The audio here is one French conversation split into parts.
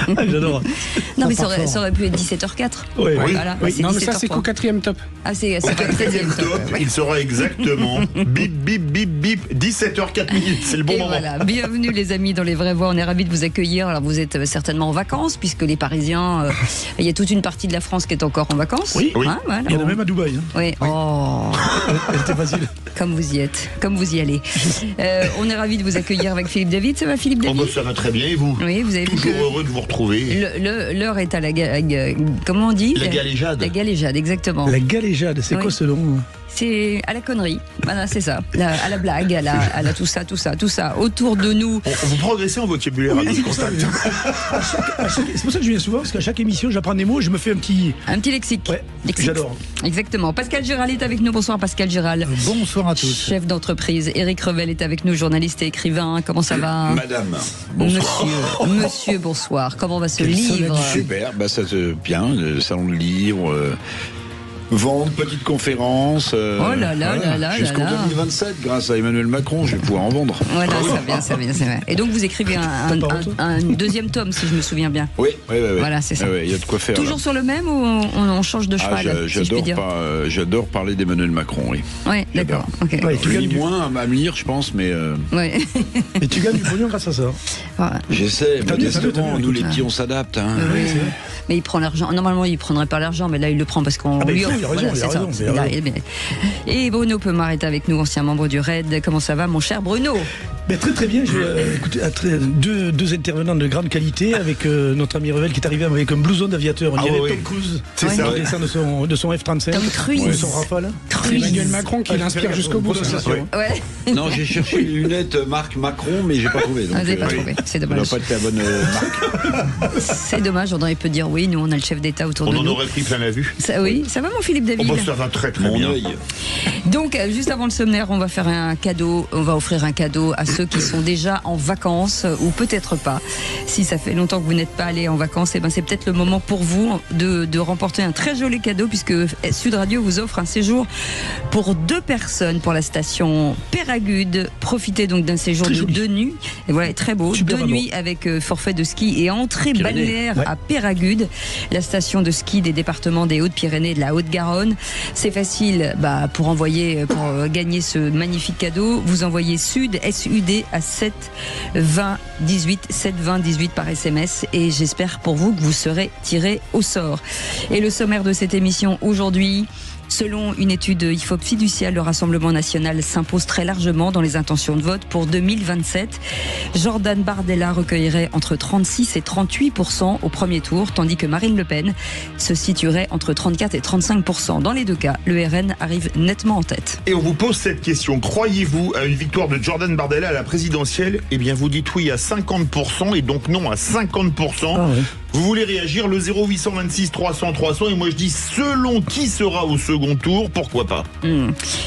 J'adore. Non, mais ça aurait pu être 17h04. Oui. Voilà. Oui. C'est Non, mais ça, 17h03. c'est qu'au 4e top. Ah, c'est Au pas le 4e 16e top, il sera exactement bip, bip, bip, bip, 17h04. C'est le bon Et moment. voilà, bienvenue les amis dans Les Vraies Voix, on est ravis de vous accueillir. Alors vous êtes certainement en vacances puisque les Parisiens, il y a toute une partie de la France qui est encore en vacances. Oui. Oui. Hein, voilà. Il y en a même à Dubaï. Hein. Oui. Oh, Elle était facile. comme vous y êtes, comme vous y allez. On est ravis de vous accueillir avec Philippe David. Ça va Philippe Oh, David? bah, ça va très bien, et vous? Oui, vous avez vu Toujours que heureux de vous retrouver. l'heure est à la comment on dit? La galéjade. La galéjade, exactement. La galéjade, c'est Oui. quoi ce nom? C'est à la connerie. Voilà, c'est ça. À la blague, à la tout ça. Autour de nous. Vous progressez en vocabulaire, Oui, Alice c'est pour ça. Constant. C'est pour ça que je viens souvent, parce qu'à chaque émission, j'apprends des mots et je me fais un petit. Un petit lexique. Ouais, Lexique. j'adore. Exactement. Pascal Giral est avec nous. Bonsoir Pascal Giral. Bonsoir à tous. Chef d'entreprise. Éric Revel est avec nous, journaliste et écrivain. Comment ça va? Madame, bonsoir. Monsieur, bonsoir. Comment va ce livre? Super, ça se bien, le salon de livre, vente, petite conférence. Oh là là. Jusqu'en 2027, grâce à Emmanuel Macron, je vais pouvoir en vendre. Voilà, ça vient, c'est vrai. Et donc vous écrivez un deuxième tome, si je me souviens bien. Oui. Voilà, c'est ça. Il y a de quoi faire. Toujours sur le même ou on change de cheval, si je puis dire? J'adore parler d'Emmanuel Macron, oui. Oui, d'accord. Ok. Ouais, tu Je gagnes lis du... moins à me lire, je pense, mais Ouais. Et tu gagnes du pognon grâce à ça. Voilà. j'essaie. T'as bien, Modestement, nous les écoute. petits, on s'adapte. Hein. Oui, c'est vrai. Mais il prend l'argent. Normalement, il prendrait pas l'argent, mais là, il le prend parce qu'on Ah bah, lui il offre. a raison, il a c'est ça. raison, il a Il a- raison. Et Bruno Peumard est avec nous, ancien membre du RAID. Comment ça va, mon cher Bruno? Mais très bien, écoutez, deux intervenants de grande qualité avec notre ami Revel qui est arrivé avec un blouson d'aviateur. On dirait oui. Tom Cruise. C'est Il ça. descend de son F-35. Tom Cruise. De son Rafale. C'est Emmanuel Macron qui l'inspire jusqu'au bout. Prononciation. Ouais. Non, j'ai cherché les lunettes marque Macron, mais j'ai pas trouvé. Donc, Ah, vous n'avez pas trouvé. C'est ça n'a dommage. pas été la bonne marque. C'est dommage. On aurait pu dire oui. Nous, on a le chef d'État autour On de en nous. aurait pris plein la vue. Oui, ça va, mon Philippe Oh, David? bah, ça va très Mon bien. œil. Donc, juste avant le sommaire, on va faire un cadeau. On va offrir un cadeau à ceux qui sont déjà en vacances ou peut-être pas. Si ça fait longtemps que vous n'êtes pas allé en vacances, c'est peut-être le moment pour vous de remporter un très joli cadeau puisque Sud Radio vous offre un séjour pour 2 personnes pour la station Péragude. Profitez donc d'un séjour Très de joli. 2 nuits. Et voilà, très beau. Super 2 nuits avec forfait de ski et entrée Pyrénées. balnéaire Ouais. à Péragude, la station de ski des départements des Hautes-Pyrénées et de la Haute-Garonne. C'est facile pour gagner ce magnifique cadeau. Vous envoyez SUD, SUD à 7 20 18 7 20 18 par SMS et j'espère pour vous que vous serez tiré au sort. Et le sommaire de cette émission aujourd'hui. Selon une étude IFOP fiduciale, le Rassemblement national s'impose très largement dans les intentions de vote pour 2027. Jordan Bardella recueillerait entre 36 et 38% au premier tour, tandis que Marine Le Pen se situerait entre 34 et 35%. Dans les deux cas, le RN arrive nettement en tête. Et on vous pose cette question. Croyez-vous à une victoire de Jordan Bardella à la présidentielle? Eh bien, vous dites oui à 50% et donc non à 50%. Ah ouais. Vous voulez réagir? Le 0826 300 300 et moi je dis selon qui sera au second tour, pourquoi pas?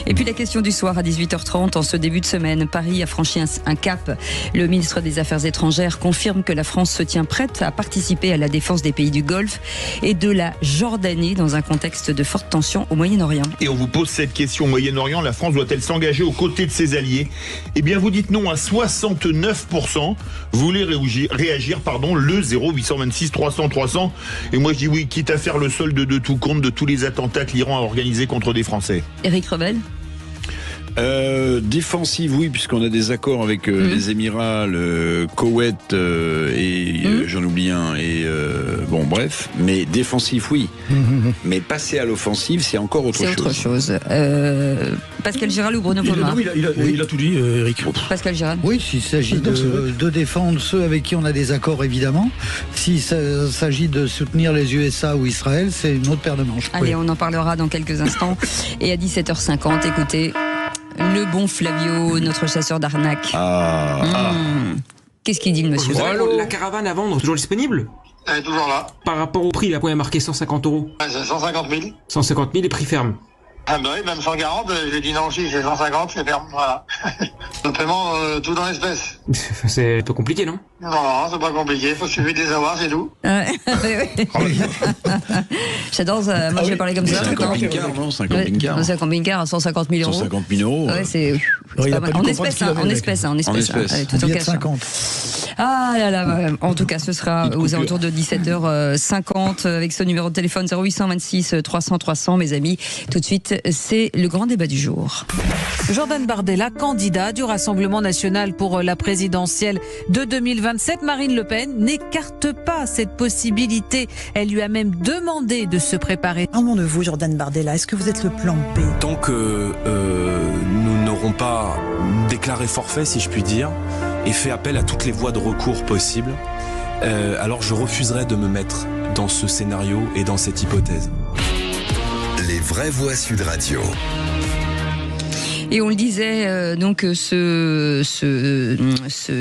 Et puis la question du soir à 18h30, en ce début de semaine, Paris a franchi un cap. Le ministre des Affaires étrangères confirme que la France se tient prête à participer à la défense des pays du Golfe et de la Jordanie dans un contexte de forte tension au Moyen-Orient. Et on vous pose cette question au Moyen-Orient, la France doit-elle s'engager aux côtés de ses alliés? Eh bien vous dites non à 69%. Vous voulez réagir, le 0826 300 300 et moi je dis oui, quitte à faire le solde de tout compte de tous les attentats que l'Iran a organisés contre des Français. Éric Revel? Défensive, oui, puisqu'on a des accords avec les Émirats, le Koweït j'en oublie un. Bref. Mais défensif, oui. Mais passer à l'offensive, c'est encore autre chose. C'est autre chose. Pascal Giral ou Bruno Peumard? Il a tout dit, Eric. Pascal Giral? Oui, s'il s'agit de défendre ceux avec qui on a des accords, évidemment. S'il s'agit de soutenir les USA ou Israël, c'est une autre paire de manches. Allez, on en parlera dans quelques instants. Et à 17h50, écoutez, le bon Flavio, notre chasseur d'arnaque. Qu'est-ce qu'il dit, le monsieur? Vous avez la caravane à vendre, toujours disponible? Elle est toujours là. Par rapport au prix, la pointe est marqué 150 €. Ouais, c'est 150 000. 150 000 et prix ferme. Ah bah oui, même 140, j'ai dit non, si, c'est 150, c'est ferme, voilà. Le paiement, tout dans l'espèce. C'est un peu compliqué, non? Non, c'est pas compliqué, faut suffire de les avoir, c'est tout. J'adore ça. Moi, je vais parler comme ça. C'est un camping-car, non? C'est un camping-car. C'est un camping-car à 150 000 €. 150 000 €. Ouais, c'est Alors, il a pas pas mal. dû En comprendre espèces, ce qu'il avait, en mec. espèces. Allez, tout Un en billet de cash. 50. Ah là là, en tout cas, ce sera aux alentours de 17h50 avec ce numéro de téléphone 0826 300 300, mes amis. Tout de suite, c'est le grand débat du jour. Jordan Bardella, candidat du Rassemblement national pour la présidentielle de 2027. Marine Le Pen n'écarte pas cette possibilité. Elle lui a même demandé de se préparer. Parlons de vous, Jordan Bardella. Est-ce que vous êtes le plan B? Tant que nous n'aurons pas déclaré forfait, si je puis dire, et fait appel à toutes les voies de recours possibles, alors je refuserai de me mettre dans ce scénario et dans cette hypothèse. Les vraies voix Sud Radio. Et on le disait, donc ce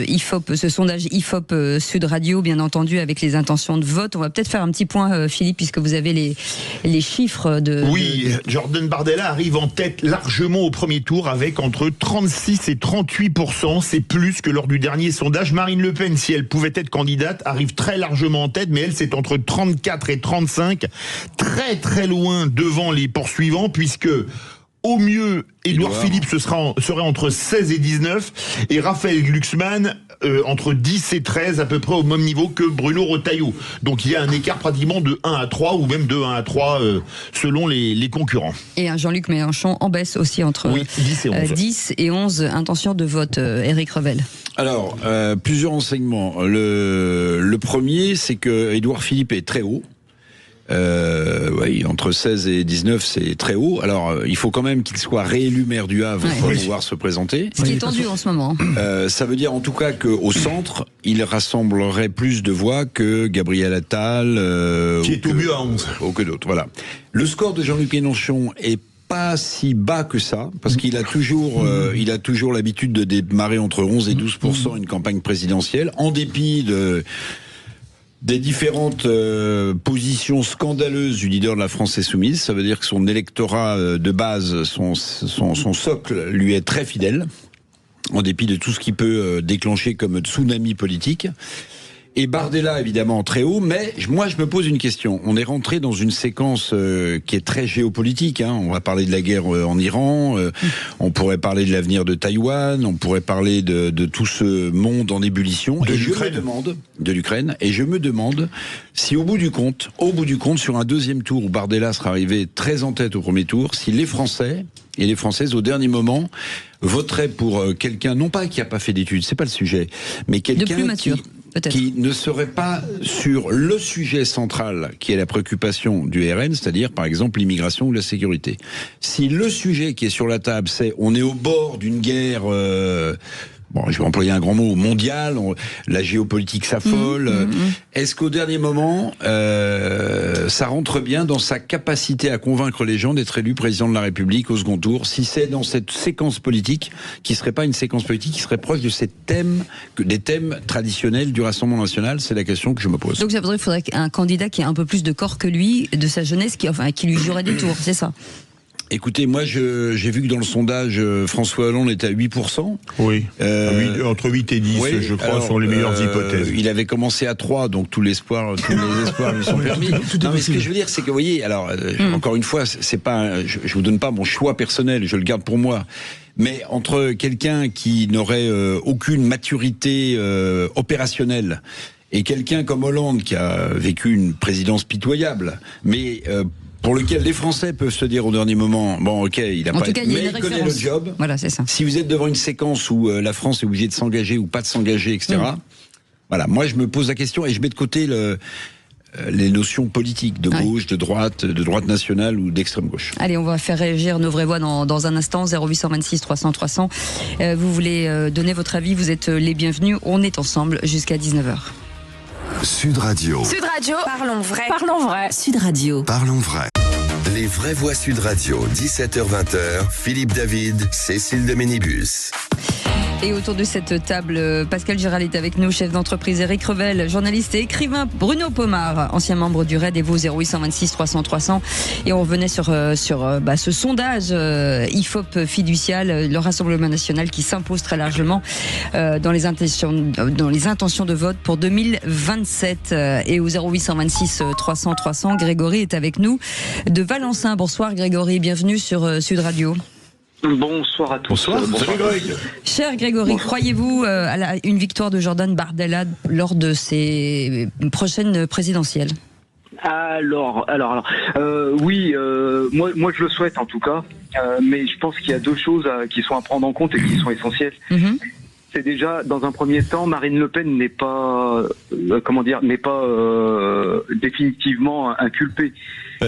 IFOP, ce sondage IFOP Sud Radio, bien entendu, avec les intentions de vote. On va peut-être faire un petit point, Philippe, puisque vous avez les chiffres de... Oui, Jordan Bardella arrive en tête largement au premier tour avec entre 36 et 38%. C'est plus que lors du dernier sondage. Marine Le Pen, si elle pouvait être candidate, arrive très largement en tête, mais elle, c'est entre 34 et 35. Très, très loin devant les poursuivants, puisque... Au mieux, Édouard Philippe serait entre 16 et 19 et Raphaël Glucksmann entre 10 et 13, à peu près au même niveau que Bruno Retailleau. Donc il y a un écart pratiquement de 1 à 3 ou même de 1 à 3 selon les concurrents. Et un Jean-Luc Mélenchon en baisse aussi entre 10 et 11 intentions de vote, Éric Revel. Alors, plusieurs renseignements. Le premier, c'est que Édouard Philippe est très haut. Oui, entre 16 et 19, c'est très haut. Alors, il faut quand même qu'il soit réélu maire du Havre pour pouvoir se présenter. Ce qui est tendu en ce moment. Ça veut dire en tout cas qu'au centre, il rassemblerait plus de voix que Gabriel Attal, qui est au mieux à 11, ou que d'autres. Voilà. Le score de Jean-Luc Mélenchon est pas si bas que ça, parce qu'il a toujours, l'habitude de démarrer entre 11 et 12% une campagne présidentielle, en dépit des différentes positions scandaleuses du leader de la France Insoumise. Ça veut dire que son électorat de base, son socle, lui est très fidèle, en dépit de tout ce qui peut déclencher comme tsunami politique. Et Bardella, évidemment, très haut, mais moi, je me pose une question. On est rentré dans une séquence qui est très géopolitique. On va parler de la guerre en Iran, on pourrait parler de l'avenir de Taïwan, on pourrait parler de tout ce monde en ébullition. De l'Ukraine. Et je me demande si au bout du compte, sur un deuxième tour où Bardella sera arrivé très en tête au premier tour, si les Français et les Françaises, au dernier moment, voteraient pour quelqu'un, non pas qui n'a pas fait d'études, c'est pas le sujet, mais quelqu'un de plus mature. Qui ne serait pas sur le sujet central qui est la préoccupation du RN, c'est-à-dire par exemple l'immigration ou la sécurité. Si le sujet qui est sur la table, c'est on est au bord d'une guerre... Bon, je vais employer un grand mot, mondial, la géopolitique s'affole. Est-ce qu'au dernier moment, ça rentre bien dans sa capacité à convaincre les gens d'être élu président de la République au second tour, si c'est dans cette séquence politique, qui serait pas une séquence politique, qui serait proche de ces thèmes, des thèmes traditionnels du Rassemblement national? C'est la question que je me pose. Donc ça veut dire qu'il faudrait un candidat qui ait un peu plus de corps que lui, de sa jeunesse, qui lui jouerait des tours, c'est ça? Écoutez, moi j'ai vu que dans le sondage, François Hollande était à 8%. Oui, entre 8 et 10, je crois, sont les meilleures hypothèses. Il avait commencé à 3, donc tous les espoirs lui sont permis. Non, mais ce que je veux dire, c'est que, vous voyez, alors, encore une fois, c'est pas, je vous donne pas mon choix personnel, je le garde pour moi. Mais entre quelqu'un qui n'aurait aucune maturité opérationnelle et quelqu'un comme Hollande qui a vécu une présidence pitoyable, mais pour lequel les Français peuvent se dire au dernier moment, bon ok, il a pas, mais il connaît le job. Voilà, c'est ça. Si vous êtes devant une séquence où la France est obligée de s'engager ou pas de s'engager, etc. Voilà, moi je me pose la question et je mets de côté les notions politiques de gauche, de droite nationale ou d'extrême gauche. Allez, on va faire réagir nos vraies voix dans un instant. 0826 300 300. Vous voulez donner votre avis, vous êtes les bienvenus. On est ensemble jusqu'à 19h. Sud Radio. Sud Radio. Parlons vrai. Parlons vrai. Sud Radio. Parlons vrai. Les vraies voix Sud Radio, 17h-20h, Philippe David, Cécile de Ménibus. Et autour de cette table, Pascal Giral est avec nous, chef d'entreprise, Éric Revel, journaliste et écrivain, Bruno Pomar, ancien membre du RAID, et vous 0826 300 300. Et on revenait sur ce sondage IFOP fiducial, le Rassemblement national qui s'impose très largement dans les intentions de vote pour 2027. Et au 0826 300 300, Grégory est avec nous de Valencin. Bonsoir Grégory, bienvenue sur Sud Radio. Bonsoir à tous. Bonsoir. Greg. Cher Grégory, croyez-vous à une victoire de Jordan Bardella lors de ces prochaines présidentielles ? Alors, oui, moi je le souhaite en tout cas, mais je pense qu'il y a deux choses qui sont à prendre en compte et qui sont essentielles. C'est déjà, dans un premier temps, Marine Le Pen n'est pas, définitivement inculpée.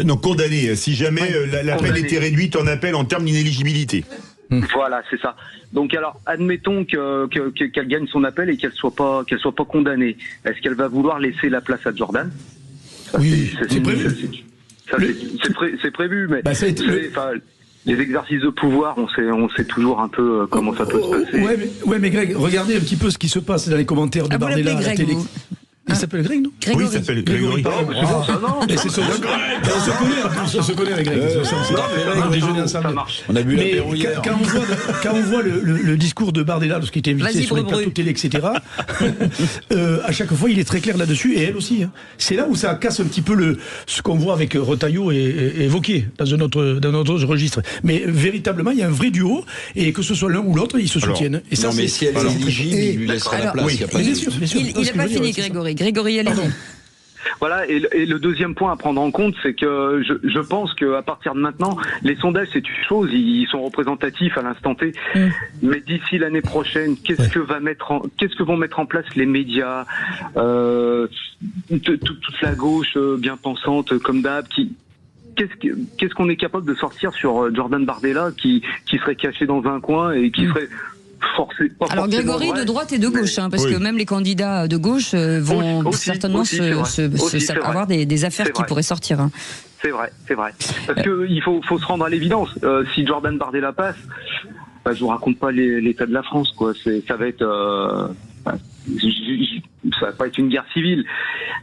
Non, condamnée. Si jamais la peine était réduite en appel en termes d'inéligibilité. Voilà, c'est ça. Donc alors, admettons qu'elle gagne son appel et qu'elle soit pas condamnée. Est-ce qu'elle va vouloir laisser la place à Jordan ? Oui, c'est prévu. C'est prévu, mais les exercices de pouvoir, on sait toujours un peu comment ça peut se passer. Ouais, mais Greg, regardez un petit peu ce qui se passe dans les commentaires de Bardella à la télé. Il s'appelle Greg, non ? Grégory. Oui, il s'appelle Grégory. Et c'est son... On se connaît avec Greg. On a déjeuné ensemble. On a bu l'apéro hier. Quand on voit le discours de Bardella lorsqu'il était invité sur les plateaux télé, etc., à chaque fois, il est très clair là-dessus, et elle aussi. C'est là où ça casse un petit peu ce qu'on voit avec Retailleau et Wauquiez dans notre registre. Mais véritablement, il y a un vrai duo, et que ce soit l'un ou l'autre, ils se soutiennent. Et ça, mais si elle est éligible, il lui laissera la place. Bien sûr. Il n'a pas fini, Grégory. Grégory, allez-y. Voilà, et le deuxième point à prendre en compte, c'est que je pense qu'à partir de maintenant, les sondages, c'est une chose, ils sont représentatifs à l'instant T, mais d'ici l'année prochaine, qu'est-ce que vont mettre en place les médias, toute la gauche bien pensante comme d'hab, qu'est-ce qu'on est capable de sortir sur Jordan Bardella qui serait caché dans un coin et qui serait... Alors Grégory, de droite et de gauche, parce que même les candidats de gauche vont certainement avoir des affaires qui pourraient sortir. C'est vrai. Parce qu'il faut se rendre à l'évidence. Si Jordan Bardella passe, je vous raconte pas l'état de la France, quoi. Ça va être... ça va pas être une guerre civile,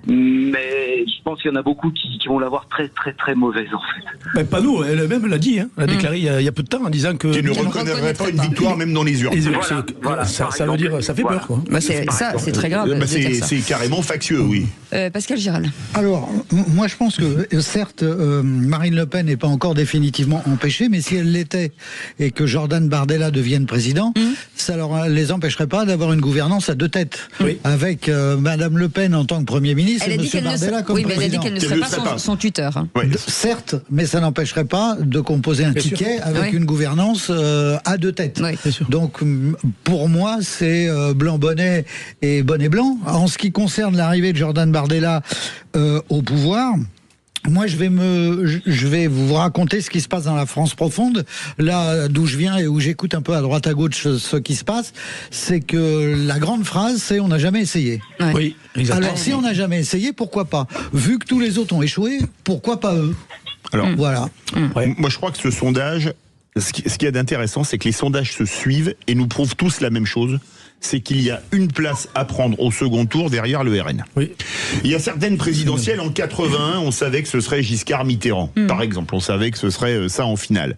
mais je pense qu'il y en a beaucoup qui vont l'avoir très très très mauvaise en fait. Ben, Panot, elle-même l'a dit, elle a déclaré il y a peu de temps en disant que... Tu ne reconnaîtrait pas une victoire même dans les urnes. Ça veut dire, ça fait peur, quoi. C'est très grave. C'est carrément factieux, oui. Pascal Giral. Alors, moi je pense que certes, Marine Le Pen n'est pas encore définitivement empêchée, mais si elle l'était et que Jordan Bardella devienne président, ça ne les empêcherait pas d'avoir une gouvernance à deux têtes, avec Madame Le Pen en tant que Premier ministre et Monsieur Bardella comme président. Elle a dit qu'elle ne serait pas son tuteur. Certes, mais ça n'empêcherait pas de composer un ticket avec une gouvernance à deux têtes. Donc, pour moi, c'est blanc bonnet et bonnet blanc. En ce qui concerne l'arrivée de Jordan Bardella au pouvoir, moi, je vais vous raconter ce qui se passe dans la France profonde, là d'où je viens et où j'écoute un peu à droite à gauche ce qui se passe. C'est que la grande phrase, c'est on n'a jamais essayé. Oui, exactement. Alors, si on n'a jamais essayé, pourquoi pas ? Vu que tous les autres ont échoué, pourquoi pas eux ? Alors, voilà. Moi, je crois que ce sondage, ce qu'il y a d'intéressant, c'est que les sondages se suivent et nous prouvent tous la même chose. C'est qu'il y a une place à prendre au second tour derrière le RN. Il y a certaines présidentielles, en 81, on savait que ce serait Giscard Mitterrand, par exemple. On savait que ce serait ça en finale.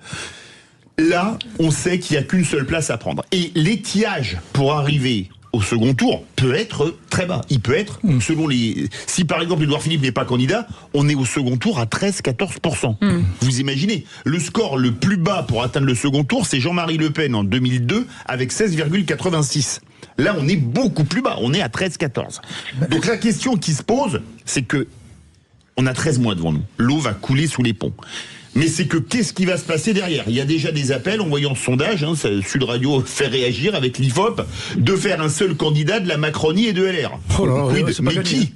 Là, on sait qu'il n'y a qu'une seule place à prendre. Et l'étiage pour arriver au second tour peut être très bas. Il peut être, selon les... Si par exemple Édouard Philippe n'est pas candidat, on est au second tour à 13-14%. Vous imaginez, le score le plus bas pour atteindre le second tour, c'est Jean-Marie Le Pen en 2002 avec 16,86. Là, on est beaucoup plus bas, on est à 13-14. Donc la question qui se pose, c'est que on a 13 mois devant nous. L'eau va couler sous les ponts. Mais c'est que qu'est-ce qui va se passer derrière ? Il y a déjà des appels en voyant ce sondage, Sud Radio fait réagir avec l'IFOP, de faire un seul candidat de la Macronie et de LR. Mais qui ?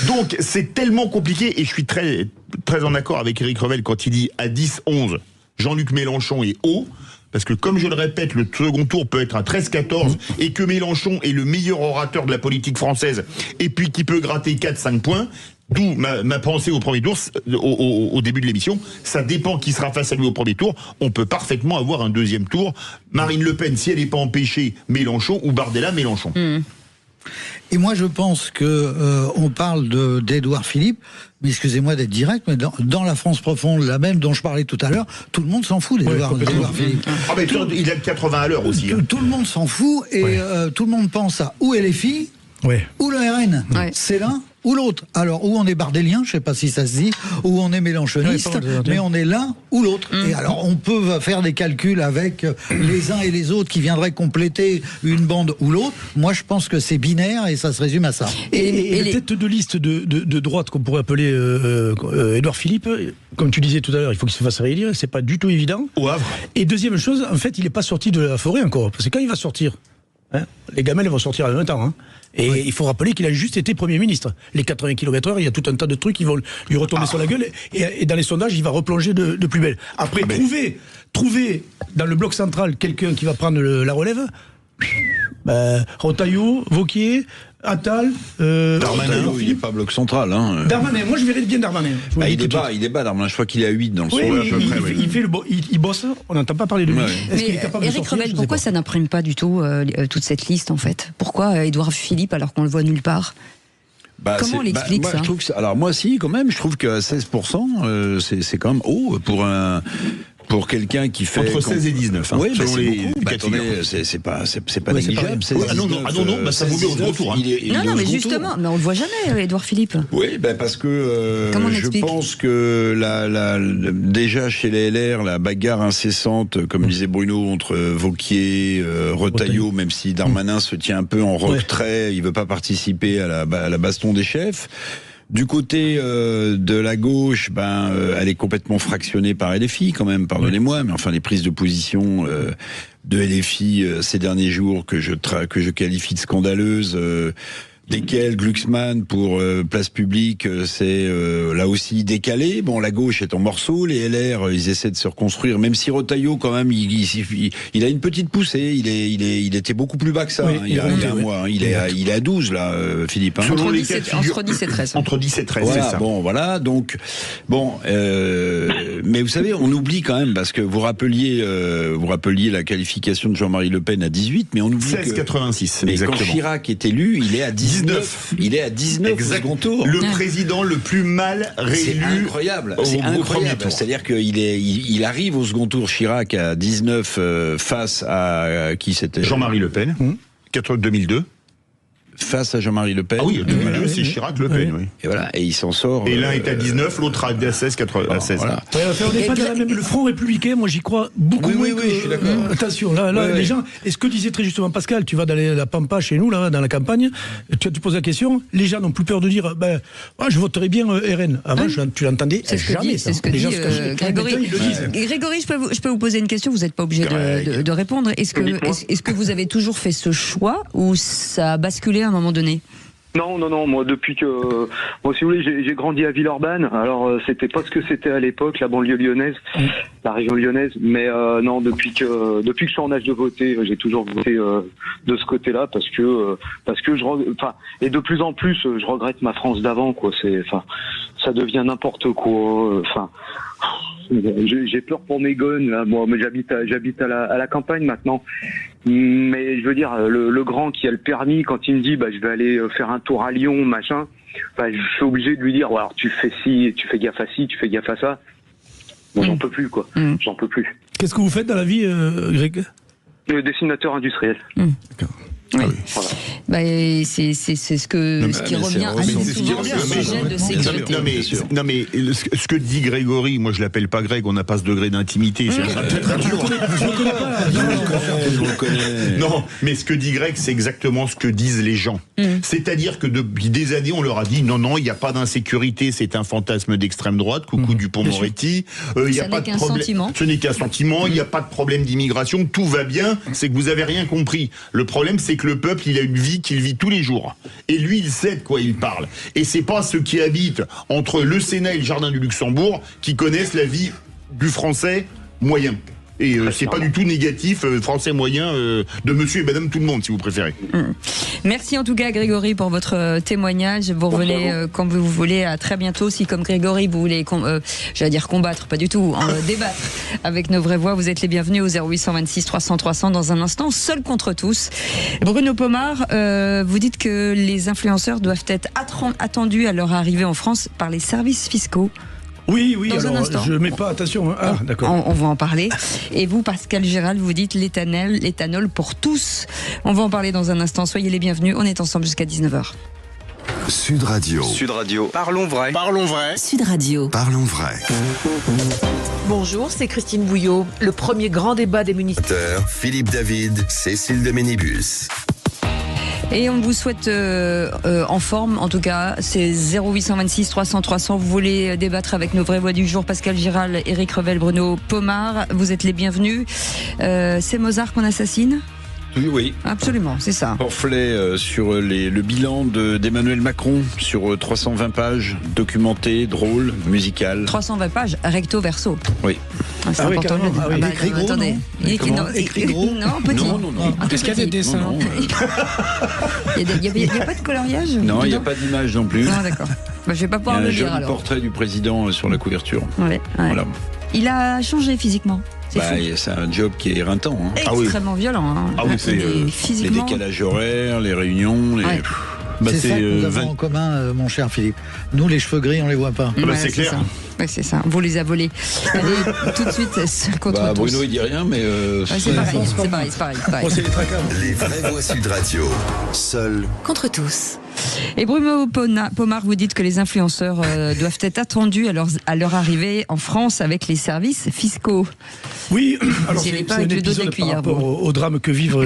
Donc c'est tellement compliqué, et je suis très, très en accord avec Éric Revel quand il dit à 10-11, Jean-Luc Mélenchon est haut. Parce que, comme je le répète, le second tour peut être à 13-14 et que Mélenchon est le meilleur orateur de la politique française et puis qui peut gratter 4-5 points. D'où ma pensée au premier tour, au début de l'émission. Ça dépend qui sera face à lui au premier tour. On peut parfaitement avoir un deuxième tour. Marine Le Pen, si elle n'est pas empêchée, Mélenchon, ou Bardella, Mélenchon. Et moi, je pense que on parle d'Édouard Philippe, mais excusez-moi d'être direct, mais dans la France profonde, la même dont je parlais tout à l'heure, tout le monde s'en fout d'Édouard Philippe. Ah mais il a 80 à l'heure aussi. Tout le monde s'en fout et tout le monde pense à où est les filles, ou le RN. C'est l'un ou l'autre. Alors, où on est bardélien, je ne sais pas si ça se dit, ou on est mélenchoniste, mais on est l'un ou l'autre. Et alors, on peut faire des calculs avec les uns et les autres qui viendraient compléter une bande ou l'autre. Moi, je pense que c'est binaire et ça se résume à ça. Et la tête de liste de droite qu'on pourrait appeler Édouard Philippe, comme tu disais tout à l'heure, il faut qu'il se fasse réélire, c'est pas du tout évident. Au Havre. Et deuxième chose, en fait, il n'est pas sorti de la forêt encore, parce que quand il va sortir, les gamelles vont sortir en même temps. Et il faut rappeler qu'il a juste été Premier ministre. Les 80 km/h, il y a tout un tas de trucs qui vont lui retomber sur la gueule. Et dans les sondages, il va replonger de plus belle. Après, trouver dans le bloc central quelqu'un qui va prendre la relève, Retailleau, Wauquiez, Attal, Darmanin, il n'est pas bloc central. Darmanin, moi je verrais bien Darmanin. Il est bas, Darmanin. Je crois qu'il est à 8 dans le sondage. Il bosse, on n'entend pas parler de lui. Est-ce qu'il est capable de sortir ? Revel, pourquoi ça n'imprime pas du tout toute cette liste en fait ? Pourquoi Édouard Philippe alors qu'on le voit nulle part ? Comment on l'explique ça ? Alors moi si, quand même, je trouve qu'à 16%, c'est quand même haut pour quelqu'un qui fait entre 16 et 19, oui, selon les attendez, c'est pas négligeable. Non, ça vous met au second tour. Non, mais justement, mais on le voit jamais, Édouard Philippe. Oui, parce que je pense que déjà chez les LR, la bagarre incessante, comme disait Bruno, entre Wauquiez, Retailleau, même si Darmanin se tient un peu en retrait, il veut pas participer à la baston des chefs. Du côté de la gauche, elle est complètement fractionnée par LFI quand même, pardonnez-moi, mais enfin les prises de position de LFI ces derniers jours que je qualifie de scandaleuses, desquelles Glucksmann pour place publique, c'est là aussi décalé. Bon, la gauche est en morceaux, les LR, ils essaient de se reconstruire, même si Retailleau, quand même, il a une petite poussée, il était beaucoup plus bas que ça, il y a un mois. Il est à 12, là, Philippe. Entre 10 et 13. Entre 10 et 13, voilà, c'est ça. Voilà, donc, mais vous savez, on oublie quand même, parce que vous rappeliez la qualification de Jean-Marie Le Pen à 18, mais on oublie 16,86, mais exactement. Quand Chirac était élu, il est à 19. Il est à 19 au second tour. Le président le plus mal réélu. C'est incroyable. C'est-à-dire qu'il arrive au second tour, Chirac à 19 face à qui c'était ? Jean-Marie Le Pen, 2002. Face à Jean-Marie Le Pen. Ah oui, 2002, c'est Chirac-Le Pen, oui. Et voilà, et il s'en sort. Et l'un est à 19, l'autre à 16, 16. Voilà. On n'est pas dans la même. Le Front républicain, moi j'y crois beaucoup moins. Oui, je suis d'accord. Attention, là, les gens. Et ce que disait très justement Pascal, tu vas dans la Pampa chez nous, là, dans la campagne, tu poses la question, les gens n'ont plus peur de dire, je voterai bien RN. Avant, tu l'entendais jamais. C'est ce que dit Grégory. Grégory, je peux vous poser une question, vous n'êtes pas obligé de répondre. Est-ce que vous avez toujours fait ce choix ou ça a basculé à un moment donné ? Non, moi depuis que si vous voulez, j'ai grandi à Villeurbanne. Alors c'était pas ce que c'était à l'époque, la banlieue lyonnaise, la région lyonnaise, mais non, depuis que je suis en âge de voter, j'ai toujours voté de ce côté-là parce que et de plus en plus je regrette ma France d'avant, quoi. Ça devient n'importe quoi. J'ai peur pour mes gones, là. Moi, j'habite à la campagne maintenant. Mais je veux dire, le grand qui a le permis, quand il me dit, je vais aller faire un tour à Lyon, machin, je suis obligé de lui dire, alors tu fais ci, tu fais gaffe à ci, tu fais gaffe à ça. Moi, j'en peux plus, quoi. J'en peux plus. Qu'est-ce que vous faites dans la vie, Greg ? Dessinateur industriel. D'accord. Oui. Voilà. C'est ce qui revient assez souvent sur le sujet de sécurité. Non mais ce que dit Grégory, moi je l'appelle pas Greg, on n'a pas ce degré d'intimité. Non, mais ce que dit Greg, c'est exactement ce que disent les gens. C'est-à-dire que depuis des années, on leur a dit non, il n'y a pas d'insécurité, c'est un fantasme d'extrême droite. Coucou Dupond-Moretti. Il n'y a pas de problème. Ce n'est qu'un sentiment. Il n'y a pas de problème d'immigration. Tout va bien. C'est que vous avez rien compris. Le problème, c'est que le peuple, il a une vie qu'il vit tous les jours. Et lui, il sait de quoi il parle. Et c'est pas ceux qui habitent entre le Sénat et le Jardin du Luxembourg qui connaissent la vie du Français moyen. Et c'est pas du tout négatif, français moyen, de monsieur et madame tout le monde, si vous préférez. Merci en tout cas, Grégory, pour votre témoignage. Vous revenez quand vous voulez. À très bientôt. Si, comme Grégory, vous voulez, j'allais dire combattre, pas du tout, débattre avec nos vraies voix, vous êtes les bienvenus au 0826 300 300 dans un instant, seul contre tous. Bruno Pomar, vous dites que les influenceurs doivent être attendus à leur arrivée en France par les services fiscaux. Oui, alors je mets pas attention. Ah, d'accord. On va en parler. Et vous, Pascal Gérald, vous dites l'éthanol pour tous. On va en parler dans un instant. Soyez les bienvenus. On est ensemble jusqu'à 19h. Sud Radio. Sud Radio. Parlons vrai. Parlons vrai. Sud Radio. Parlons vrai. Bonjour, c'est Christine Bouillot. Le premier grand débat des municipalités. Philippe David, Cécile de Ménibus. Et on vous souhaite en forme, en tout cas, c'est 0826 300 300. Vous voulez débattre avec nos vraies voix du jour, Pascal Giral, Éric Revel, Bruno Pomar. Vous êtes les bienvenus. C'est Mozart qu'on assassine ? Oui. Absolument, c'est ça. Pamphlet sur le bilan d'Emmanuel Macron sur 320 pages, documenté, drôle, musical. 320 pages, recto verso. Oui. C'est important de le dire. Il écrit gros, attendez. Non, écrit gros. Non, petit. Non. Est-ce qu'il y a des dessins? Il n'y a pas de coloriage? Non, il n'y a pas d'image non plus. Non, d'accord. Je vais pas pouvoir le lire alors. Il y a un portrait du président sur la couverture. Ouais. Voilà. Il a changé physiquement. C'est un job qui est éreintant. Hein. Extrêmement violent. Hein. Ah oui, c'est physiquement... les décalages horaires, les réunions. Ouais. C'est ça que nous avons en commun, mon cher Philippe. Nous, les cheveux gris, on les voit pas. C'est clair. Oui, c'est ça. Vous les a volés. Allez, tout de suite, contre tous. Bruno, il dit rien, mais... c'est pareil. Les vraies voix Sud Radio. Seul contre tous. Et Bruno Pomar, vous dites que les influenceurs doivent être attendus à leur arrivée en France avec les services fiscaux. Oui, alors c'est un épisode par rapport au drame que vivent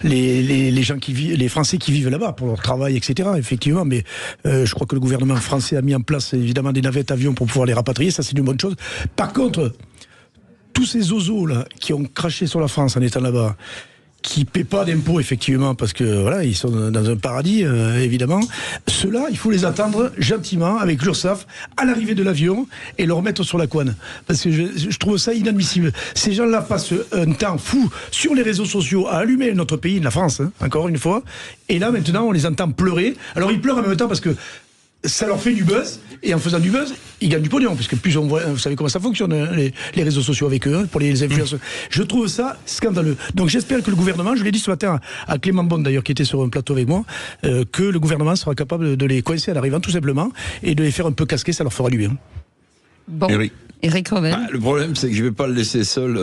les gens les Français qui vivent là-bas pour leur travail, etc. Effectivement, mais je crois que le gouvernement français a mis en place évidemment des navettes avions pour pouvoir les rapatrier. Ça, c'est une bonne chose. Par contre, tous ces zozos là qui ont craché sur la France en étant là-bas, qui ne paient pas d'impôts, effectivement, parce que voilà, ils sont dans un paradis, évidemment. Ceux-là, il faut les attendre gentiment avec l'URSSAF à l'arrivée de l'avion et leur mettre sur la couenne. Parce que je trouve ça inadmissible. Ces gens-là passent un temps fou sur les réseaux sociaux à allumer notre pays, la France, hein, encore une fois. Et là, maintenant, on les entend pleurer. Alors, ils pleurent en même temps parce que ça leur fait du buzz, et en faisant du buzz, ils gagnent du pognon, parce que plus on voit, vous savez comment ça fonctionne, les réseaux sociaux avec eux, hein, pour les influenceurs. Je trouve ça scandaleux. Donc j'espère que le gouvernement, je l'ai dit ce matin à Clément Bon d'ailleurs, qui était sur un plateau avec moi, que le gouvernement sera capable de les coincer à l'arrivée, tout simplement, et de les faire un peu casquer, ça leur fera du bien. Bon. Éric Revel. Le problème, c'est que je ne vais pas le laisser seul,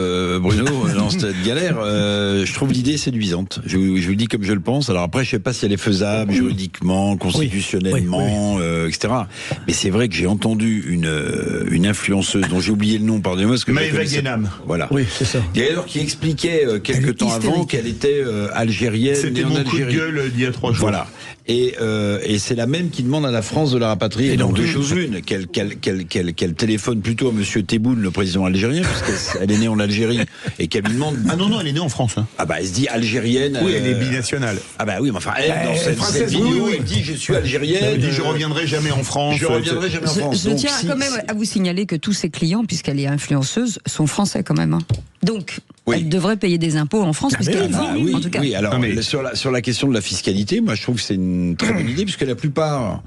Bruno, dans cette galère. Je trouve l'idée séduisante. Je vous le dis comme je le pense. Alors après, je ne sais pas si elle est faisable juridiquement, constitutionnellement, etc. Mais c'est vrai que j'ai entendu une influenceuse dont j'ai oublié le nom, pardonnez-moi. Maëva Guénam. Voilà. Oui, c'est ça. D'ailleurs, qui expliquait quelque temps avant qu'elle était algérienne. C'était mon coup de gueule d'il y a 3 jours. Voilà. Et c'est la même qui demande à la France de la rapatrier. Et donc deux choses l'une, qu'elle téléphone plutôt à Monsieur Tebboune, le président algérien, puisqu'elle est née en Algérie, et qu'elle lui demande... Ah non, elle est née en France. Hein. Ah bah elle se dit algérienne. Oui, elle est binationale. Ah bah oui, mais enfin, elle, dans cette vidéo, elle dit je suis algérienne. Elle dit je reviendrai jamais en France. Je reviendrai jamais en France. Je tiens quand même à vous signaler que tous ses clients, puisqu'elle est influenceuse, sont français quand même. Hein. Donc, elle devrait payer des impôts en France, puisqu'elle vit, en tout cas. Oui, alors, sur la question de la fiscalité, moi je trouve que c'est une très bonne idée, puisque la plupart...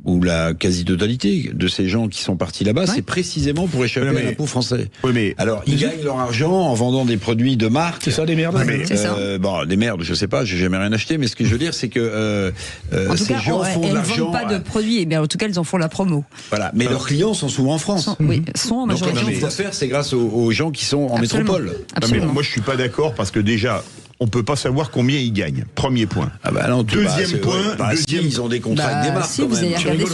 ou la quasi-totalité de ces gens qui sont partis là-bas, c'est précisément pour échapper à l'impôt français. Oui, mais alors, ils gagnent leur argent en vendant des produits de marque. C'est ça, des merdes. C'est ça. Bon, des merdes, je sais pas, j'ai jamais rien acheté, mais ce que je veux dire, c'est que en tout ces cas, gens font de l'argent. Elles ne vendent pas de produits, mais en tout cas, elles en font la promo. Voilà, mais leurs clients sont souvent en France. Sont en majorité en France. Donc, l'affaire, c'est grâce aux gens qui sont en métropole. Absolument. Moi, je suis pas d'accord parce que déjà. On peut pas savoir combien ils gagnent. Premier point. Ah bah non, deuxième point. Ils ont des contrats avec des marques. Si, vous allez regarder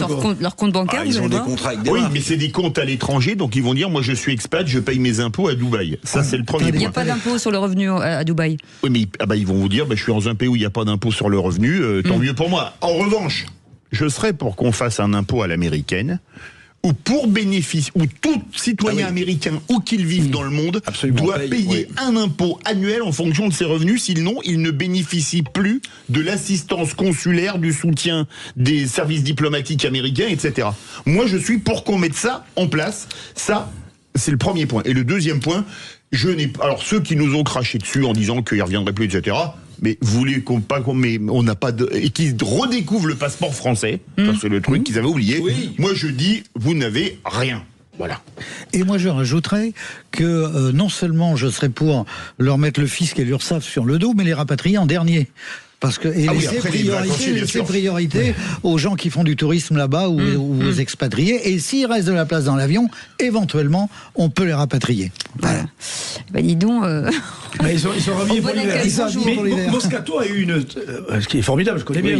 leur compte bancaire. Ils ont des contrats avec des marques. Oui, mais c'est des comptes à l'étranger, donc ils vont dire moi je suis expat, je paye mes impôts à Dubaï. Ça c'est le premier point. Il n'y a pas d'impôt sur le revenu à Dubaï. Oui, mais ils vont vous dire je suis dans un pays où il n'y a pas d'impôt sur le revenu, tant mieux pour moi. En revanche, je serais pour qu'on fasse un impôt à l'américaine. Ou pour bénéfice, où tout citoyen américain, où qu'il vive dans le monde, doit payer un impôt annuel en fonction de ses revenus, sinon il ne bénéficie plus de l'assistance consulaire, du soutien des services diplomatiques américains, etc. Moi, je suis pour qu'on mette ça en place. Ça, c'est le premier point. Et le deuxième point, alors ceux qui nous ont craché dessus en disant qu'ils ne reviendraient plus, etc., mais vous voulez on n'a pas et qu'ils redécouvrent le passeport français, ça c'est le truc qu'ils avaient oublié. Oui. Moi je dis, vous n'avez rien. Voilà. Et moi je rajouterais que non seulement je serais pour leur mettre le fisc et l'URSSAF sur le dos, mais les rapatrier en dernier. Parce que laisser priorité aux gens qui font du tourisme là-bas ou aux expatriés. Et s'il reste de la place dans l'avion, éventuellement, on peut les rapatrier. Voilà. Ben dis donc. Ils sont rhabillés pour l'hiver. Moscato a eu ce qui est formidable, je connais bien.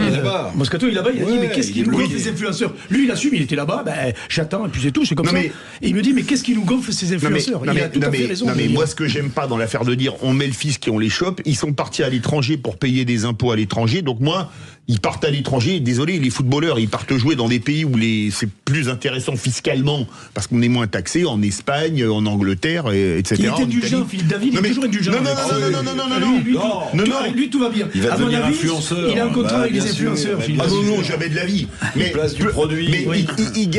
Moscato, il est là-bas, il a dit, mais qu'est-ce qui nous gonfle les influenceurs? Lui, il assume, il était là-bas, j'attends, et puis c'est tout, c'est comme ça. Et il me dit, mais qu'est-ce qui nous gonfle ces influenceurs? Il a tout à fait raison. Non, mais moi, ce que j'aime pas dans l'affaire de dire, on met le fisc et on les chope, ils sont partis à l'étranger pour payer des impôts à l'étranger, donc moi, ils partent à l'étranger, désolé, les footballeurs, ils partent jouer dans des pays où c'est plus intéressant fiscalement, parce qu'on est moins taxé, en Espagne, en Angleterre, etc. Il était indulgent, Philippe David, il est toujours indulgent. Non, lui, tout va bien. Il va devenir influenceur. Il a un contrat avec les influenceurs. Ah non, jamais de la vie. Mais place du produit. Mais il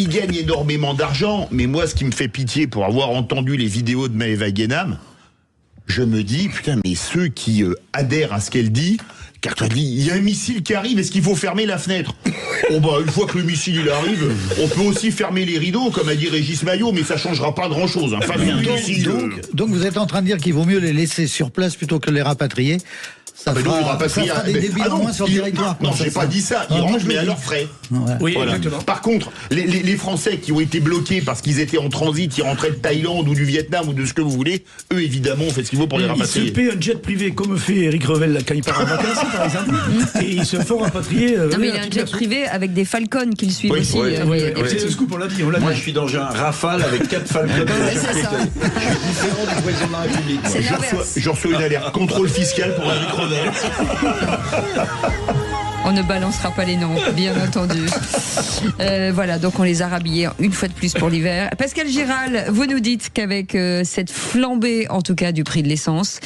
gagne énormément d'argent. Mais moi, ce qui me fait pitié pour avoir entendu les vidéos de Maëva Guénam, je me dis, putain, mais ceux qui adhèrent à ce qu'elle dit, car tu as dit, il y a un missile qui arrive, est-ce qu'il faut fermer la fenêtre? Une fois que le missile il arrive, on peut aussi fermer les rideaux, comme a dit Régis Maillot, mais ça changera pas grand-chose. Donc vous êtes en train de dire qu'il vaut mieux les laisser sur place plutôt que les rapatrier? Ça fera des débiles en moins sur le territoire. Non, j'ai pas dit ça. Ils rentrent, mais à leurs frais. Oui, exactement. Par contre, les Français qui ont été bloqués parce qu'ils étaient en transit, ils rentraient de Thaïlande ou du Vietnam ou de ce que vous voulez, eux, évidemment, on fait ce qu'il faut pour les rapatrier. Ils se paient un jet privé, comme fait Eric Revel quand il part en vacances, par exemple, et ils se font rapatrier. Non, mais il a un jet privé avec des Falcons qui le suivent aussi. C'est le scoop, on l'a dit. Moi, je suis dans un Rafale avec 4 Falcons. C'est ça. Je suis différent du président de la République. Je reçois une alerte contrôle fiscal pour Eric Revel. On ne balancera pas les noms, bien entendu. Voilà, donc on les a rhabillés une fois de plus pour l'hiver. Pascal Giral, vous nous dites qu'avec cette flambée, en tout cas du prix de l'essence,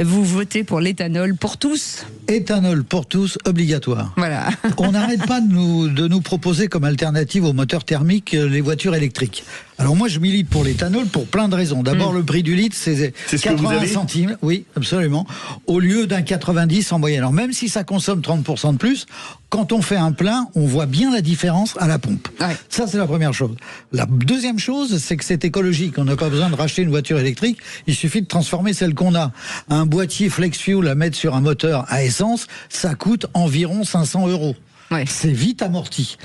vous votez pour l'éthanol pour tous. Éthanol pour tous, obligatoire. Voilà. On n'arrête pas de nous proposer comme alternative aux moteurs thermiques les voitures électriques. Alors moi je milite pour l'éthanol pour plein de raisons. D'abord le prix du litre c'est 80 centimes, oui absolument, au lieu d'un 90 en moyenne. Alors même si ça consomme 30% de plus, quand on fait un plein, on voit bien la différence à la pompe. Ouais. Ça c'est la première chose. La deuxième chose, c'est que c'est écologique. On n'a pas besoin de racheter une voiture électrique, il suffit de transformer celle qu'on a. Un boîtier flex fuel à mettre sur un moteur à essence, ça coûte environ 500 €. Ouais. C'est vite amorti.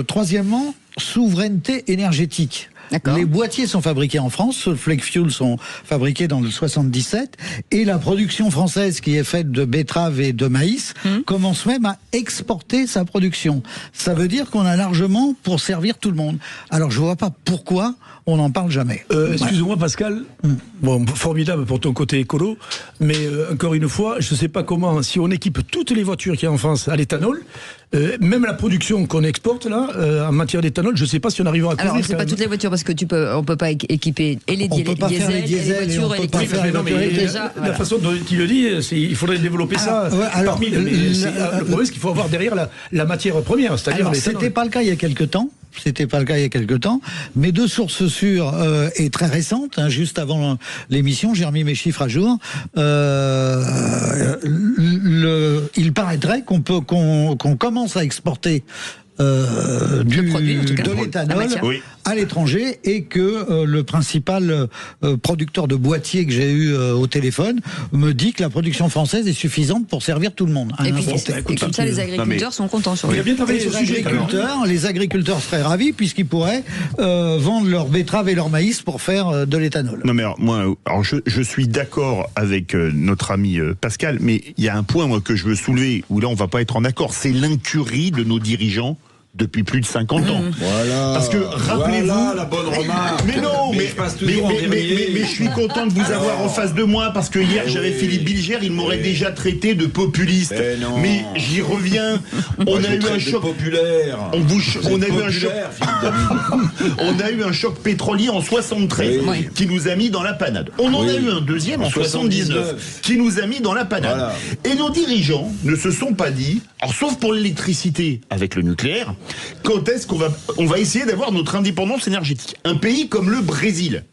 Troisièmement, souveraineté énergétique. Les boîtiers sont fabriqués en France, ceux de Flex Fuel sont fabriqués dans le 77, et la production française qui est faite de betteraves et de maïs commence même à exporter sa production. Ça veut dire qu'on a largement pour servir tout le monde. Alors je vois pas pourquoi on n'en parle jamais. Excuse-moi Pascal, bon, formidable pour ton côté écolo, mais encore une fois, je sais pas comment, si on équipe toutes les voitures qu'il y a en France à l'éthanol, même la production qu'on exporte là, en matière d'éthanol, je sais pas si on arrivera à couvrir. Alors c'est pas toutes les voitures parce que on peut pas équiper et les diesels et les voitures électriques. La façon dont il le dit, il faudrait développer ça parmi le problème, c'est qu'il faut avoir derrière la matière première, c'est-à-dire l'éthanol. C'était pas le cas il y a quelques temps. Mais de sources sûres et très récentes, juste avant l'émission, j'ai remis mes chiffres à jour. Il paraîtrait qu'on commence à exporter de l'éthanol à l'étranger et que le principal producteur de boîtiers que j'ai eu au téléphone me dit que la production française est suffisante pour servir tout le monde. Et comme ça, les agriculteurs sont contents. Les agriculteurs seraient ravis puisqu'ils pourraient vendre leurs betteraves et leurs maïs pour faire de l'éthanol. Non mais je suis d'accord avec notre ami Pascal, mais il y a un point que je veux soulever où là on va pas être en accord, c'est l'incurie de nos dirigeants depuis plus de 50 ans. Voilà. Parce que rappelez-vous, voilà la bonne remarque. Mais non, mais je suis content de vous avoir en face de moi parce que hier j'avais Philippe Bilger, il m'aurait déjà traité de populiste. Mais j'y reviens. On a eu un choc populaire. On a eu un choc pétrolier en 73 qui nous a mis dans la panade. On en a eu un deuxième en 79 qui nous a mis dans la panade. Voilà. Et nos dirigeants ne se sont pas dit, alors sauf pour l'électricité avec le nucléaire, quand est-ce qu'on va essayer d'avoir notre indépendance énergétique. Un pays comme le Brésil,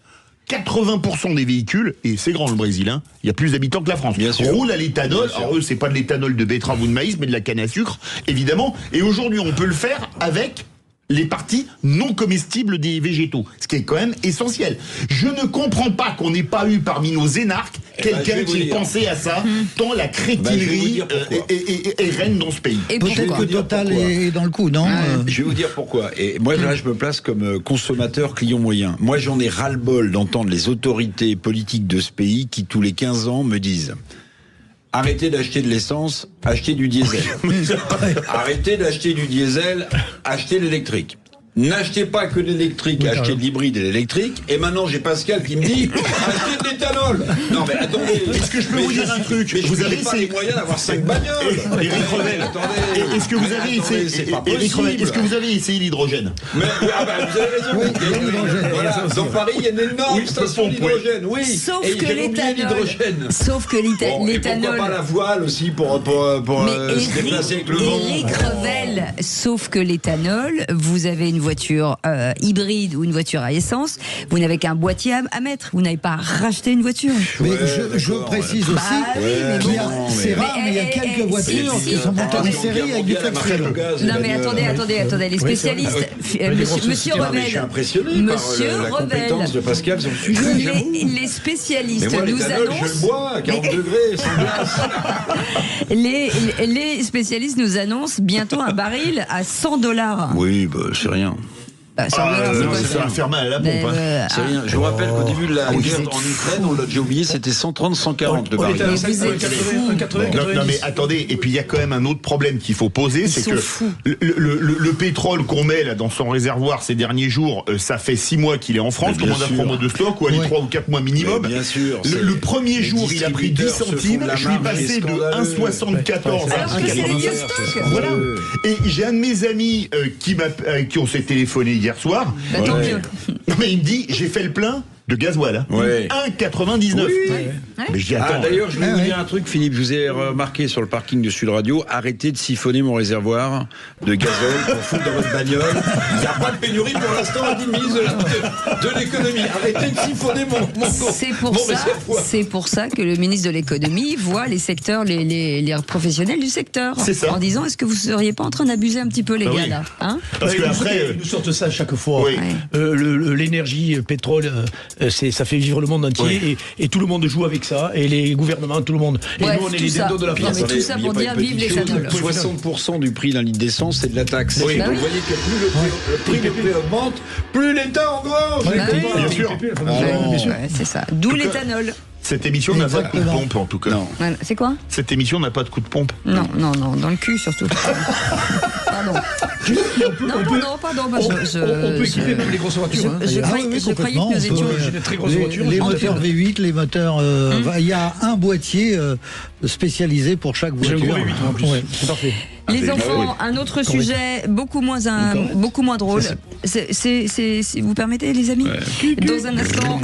80% des véhicules, et c'est grand le Brésil, il y a plus d'habitants que la France, roulent à l'éthanol. Alors eux, c'est pas de l'éthanol de betterave ou de maïs, mais de la canne à sucre, évidemment. Et aujourd'hui, on peut le faire avec les parties non comestibles des végétaux, ce qui est quand même essentiel. Je ne comprends pas qu'on n'ait pas eu parmi nos énarques quelqu'un qui ait pensé à ça, tant la crétinerie est reine dans ce pays. Et peut-être que Total est dans le coup, non Je vais vous dire pourquoi. Et moi, là, je me place comme consommateur client moyen. Moi, j'en ai ras-le-bol d'entendre les autorités politiques de ce pays qui, tous les 15 ans, me disent... Arrêtez d'acheter de l'essence, achetez du diesel. Arrêtez d'acheter du diesel, achetez l'électrique. N'achetez pas que l'électrique, achetez de l'hybride et l'électrique. Et maintenant, j'ai Pascal qui me dit achetez de l'éthanol. Non, mais attendez. Est-ce que je peux vous dire un truc? Vous avez pas les moyens d'avoir 5 bagnoles. Éric Revel, est-ce que vous avez essayé est-ce que vous avez essayé l'hydrogène? Vous avez raison. Voilà. Dans Paris, il y a une énorme station d'hydrogène. Oui. Sauf que l'éthanol. Sauf que l'éthanol. Et pourquoi pas la voile aussi pour se déplacer avec le vent? Éric Revel, sauf que l'éthanol, vous avez une voiture hybride ou une voiture à essence, vous n'avez qu'un boîtier à mettre, vous n'avez pas racheté une voiture. Mais je précise aussi, c'est rare, mais il y a quelques voitures qui sont montées en série avec du flex fuel. Non mais attendez, les spécialistes, Monsieur Revel, je suis impressionné par la compétence de Pascal sur le sujet. Les spécialistes nous annoncent... Je le bois à 40 degrés, sans glace. Les spécialistes nous annoncent bientôt un baril à $100. Oui, c'est rien. C'est un ferment à la pompe. C'est rien. Je vous rappelle qu'au début de la guerre en Ukraine, on l'a déjà oublié, c'était 130, 140 le baril. Non mais attendez, et puis il y a quand même un autre problème qu'il faut poser, c'est que le pétrole qu'on met là dans son réservoir ces derniers jours, ça fait 6 mois qu'il est en France, comme on a 3 mois de stock, ou allez 3 ou 4 mois minimum. Bien sûr. Le premier jour, il a pris 10 centimes, je suis passé de 1,74 à 1,89. Voilà. Et j'ai un de mes amis qui on s'est téléphoné hier soir. Tant mieux. Non mais il me dit, j'ai fait le plein de gasoil. 1,99. Oui. Mais je dis, attends. D'ailleurs, je vais vous dire un truc, Philippe. Je vous ai remarqué sur le parking de Sud Radio, arrêtez de siphonner mon réservoir de gazole pour foutre dans votre bagnole. Il n'y a pas de pénurie pour l'instant, a dit le ministre de l'économie. Arrêtez de siphonner mon C'est pour ça que le ministre de l'économie voit les secteurs, les professionnels du secteur. C'est ça. En disant, est-ce que vous ne seriez pas en train d'abuser un petit peu, les gars, là, hein? Parce qu'après, ils nous sortent ça à chaque fois. Oui. L'énergie, le pétrole, ça fait vivre le monde entier et tout le monde joue avec ça, et les gouvernements, tout le monde. Et bref, nous, on est les dindos de la place. Tout ça pour dire vive l'éthanol. 60% du prix d'un litre d'essence, c'est de la taxe. Oui. Donc vous voyez que plus le prix augmente, plus l'État engrange. Bien sûr. C'est ça. D'où l'éthanol. Cette émission n'a pas de coup de pompe, en tout cas. Non. C'est quoi? Cette émission n'a pas de coup de pompe. Non, dans le cul surtout. Pardon. On peut équiper même les grosses voitures. Je croyais que nous étions... J'ai des très grosses voitures. Les moteurs V8, les moteurs... il y a un boîtier spécialisé pour chaque voiture. J'ai un gros V8 en plus. C'est parfait. Les enfants, un autre sujet beaucoup moins drôle. Si vous permettez, les amis, dans un instant...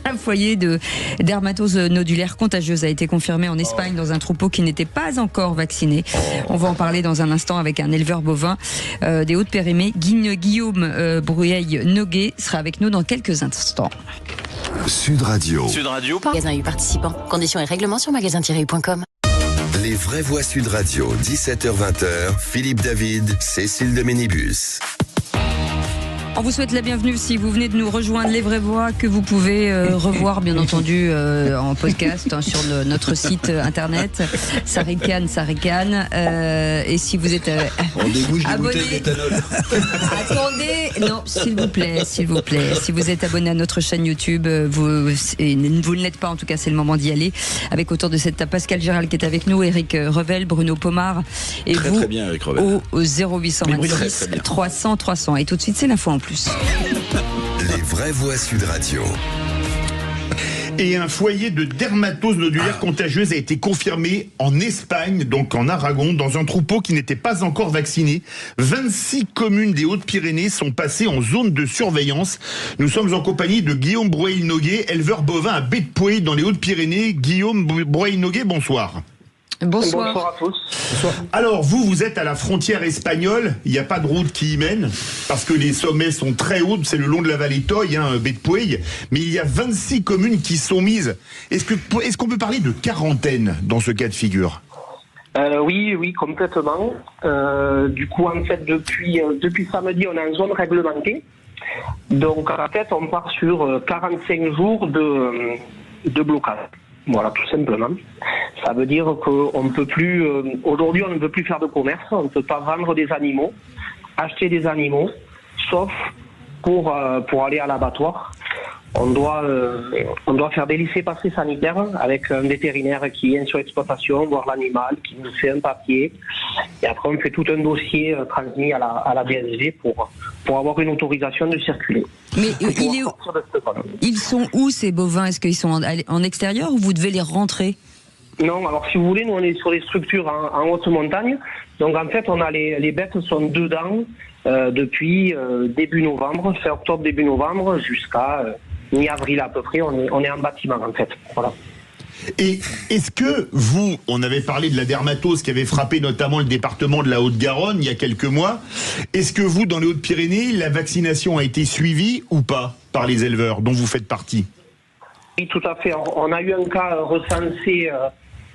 Un foyer de dermatose nodulaire contagieuse a été confirmé en Espagne dans un troupeau qui n'était pas encore vacciné. On va en parler dans un instant avec un éleveur bovin des Hautes-Pyrénées. Guillaume Brueil-Noguet sera avec nous dans quelques instants. Sud Radio. Magasin U participant. Conditions et règlements sur magasin-u.com. Les vraies voix Sud Radio, 17h-20h, Philippe David, Cécile de Ménibus. On vous souhaite la bienvenue si vous venez de nous rejoindre, Les Vraies Voix, que vous pouvez revoir bien entendu en podcast sur notre site internet Sarican. Et si vous êtes abonné, attendez, non, s'il vous plaît, si vous êtes abonné à notre chaîne YouTube, vous ne l'êtes pas, en tout cas c'est le moment d'y aller. Avec autour de cette table Pascal Gérald qui est avec nous, Éric Revel, Bruno Pomar et vous très bien, Éric Revel. au 0826 300 300. Et tout de suite c'est l'info en plus. Les vraies voix Sud Radio. Et un foyer de dermatose nodulaire contagieuse a été confirmé en Espagne, donc en Aragon, dans un troupeau qui n'était pas encore vacciné. 26 communes des Hautes-Pyrénées sont passées en zone de surveillance. Nous sommes en compagnie de Guillaume Brueil-Noguet, éleveur bovin à Baie-de-Pouey dans les Hautes-Pyrénées. Guillaume Brueil-Noguet, bonsoir. Bonsoir. Bonsoir à tous. Bonsoir. Alors, vous êtes à la frontière espagnole, il n'y a pas de route qui y mène, parce que les sommets sont très hauts, c'est le long de la vallée Toy, Baie-de-Pouey, mais il y a 26 communes qui sont mises. Est-ce qu'on peut parler de quarantaine dans ce cas de figure ? Oui, complètement. Du coup, en fait, depuis samedi, on est en zone réglementée. Donc, en fait, on part sur 45 jours de blocage. Voilà, tout simplement. Ça veut dire qu'on ne peut plus, aujourd'hui, on ne peut plus faire de commerce, on ne peut pas vendre des animaux, acheter des animaux, sauf pour aller à l'abattoir. On doit faire des laissez-passer sanitaires avec un vétérinaire qui vient sur l'exploitation, voir l'animal, qui nous fait un papier. Et après, on fait tout un dossier transmis à la DSG pour avoir une autorisation de circuler. Mais ils sont où ces bovins? Est-ce qu'ils sont en extérieur ou vous devez les rentrer? Non, alors si vous voulez, nous on est sur des structures en haute montagne. Donc en fait, les bêtes sont dedans depuis début novembre, fin octobre, début novembre, jusqu'à mi-avril à peu près. On est en bâtiment en fait. Voilà. Et est-ce que vous, on avait parlé de la dermatose qui avait frappé notamment le département de la Haute-Garonne il y a quelques mois, est-ce que vous, dans les Hautes-Pyrénées, la vaccination a été suivie ou pas par les éleveurs dont vous faites partie? Oui, tout à fait. On a eu un cas recensé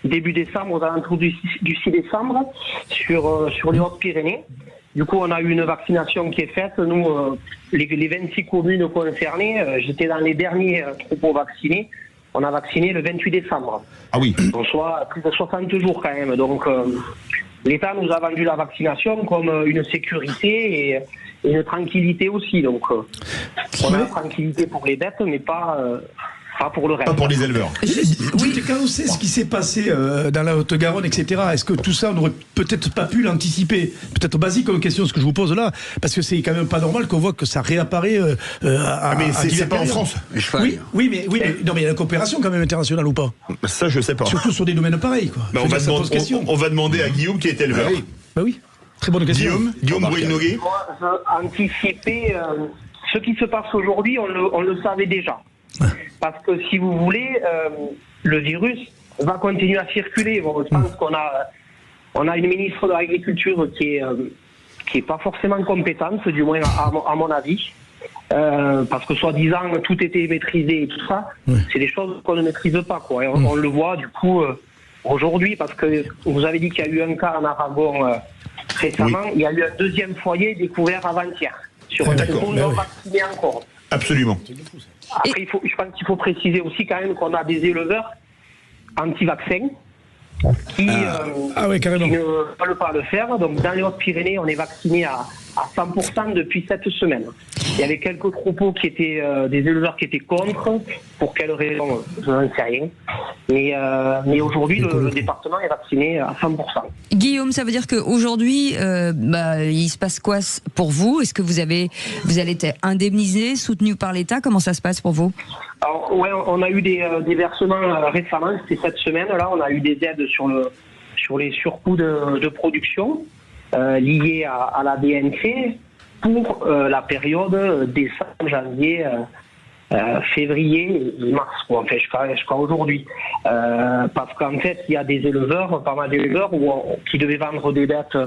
début décembre, aux alentours du 6 décembre, sur les Hautes-Pyrénées. Du coup, on a eu une vaccination qui est faite. Nous, les 26 communes concernées, j'étais dans les derniers troupeaux vaccinés. On a vacciné le 28 décembre. Ah oui. On soit plus de 60 jours quand même. Donc, l'État nous a vendu la vaccination comme une sécurité et une tranquillité aussi. Donc, on a la tranquillité pour les bêtes, mais pas pour le reste. Pas pour les éleveurs. Oui. Quand on sait ce qui s'est passé dans la Haute-Garonne, etc., est-ce que tout ça, on n'aurait peut-être pas pu l'anticiper? Peut-être basique comme question, ce que je vous pose là, parce que c'est quand même pas normal qu'on voit que ça réapparaît mais c'est pas en France. Oui, mais il y a une coopération quand même internationale ou pas? Ça, je sais pas. Surtout sur des domaines pareils, quoi. On va demander à Guillaume qui est éleveur. Bah oui. Très bonne question. Guillaume Bruy-Noguet. Moi, anticiper ce qui se passe aujourd'hui, on le savait déjà. Parce que si vous voulez, le virus va continuer à circuler. Bon, je pense qu'on a une ministre de l'Agriculture qui est pas forcément compétente, du moins à mon avis. Parce que soi-disant tout était maîtrisé et tout ça, c'est des choses qu'on ne maîtrise pas, quoi. Et on le voit du coup aujourd'hui, parce que vous avez dit qu'il y a eu un cas en Aragon récemment, il y a eu un deuxième foyer découvert avant-hier sur un troupeau non vacciné encore. Absolument. Après, je pense qu'il faut préciser aussi quand même qu'on a des éleveurs anti-vaccins qui ne veulent pas le faire. Donc dans les Hautes-Pyrénées, on est vacciné à 100% depuis cette semaine. Il y avait quelques troupeaux qui étaient des éleveurs qui étaient contre. Pour quelle raison, je n'en sais rien. Mais aujourd'hui, le département est vacciné à 100%. Guillaume, ça veut dire qu'aujourd'hui, il se passe quoi pour vous? Est-ce que vous allez être indemnisé, soutenu par l'État? Comment ça se passe pour vous? Alors, on a eu des versements récemment, c'était cette semaine. Là, on a eu des aides sur les surcoûts de production liés à la DNC pour la période décembre, janvier, février et mars, quoi, en fait, jusqu'à aujourd'hui. Parce qu'en fait, il y a des éleveurs, pas mal d'éleveurs, qui devaient vendre des bêtes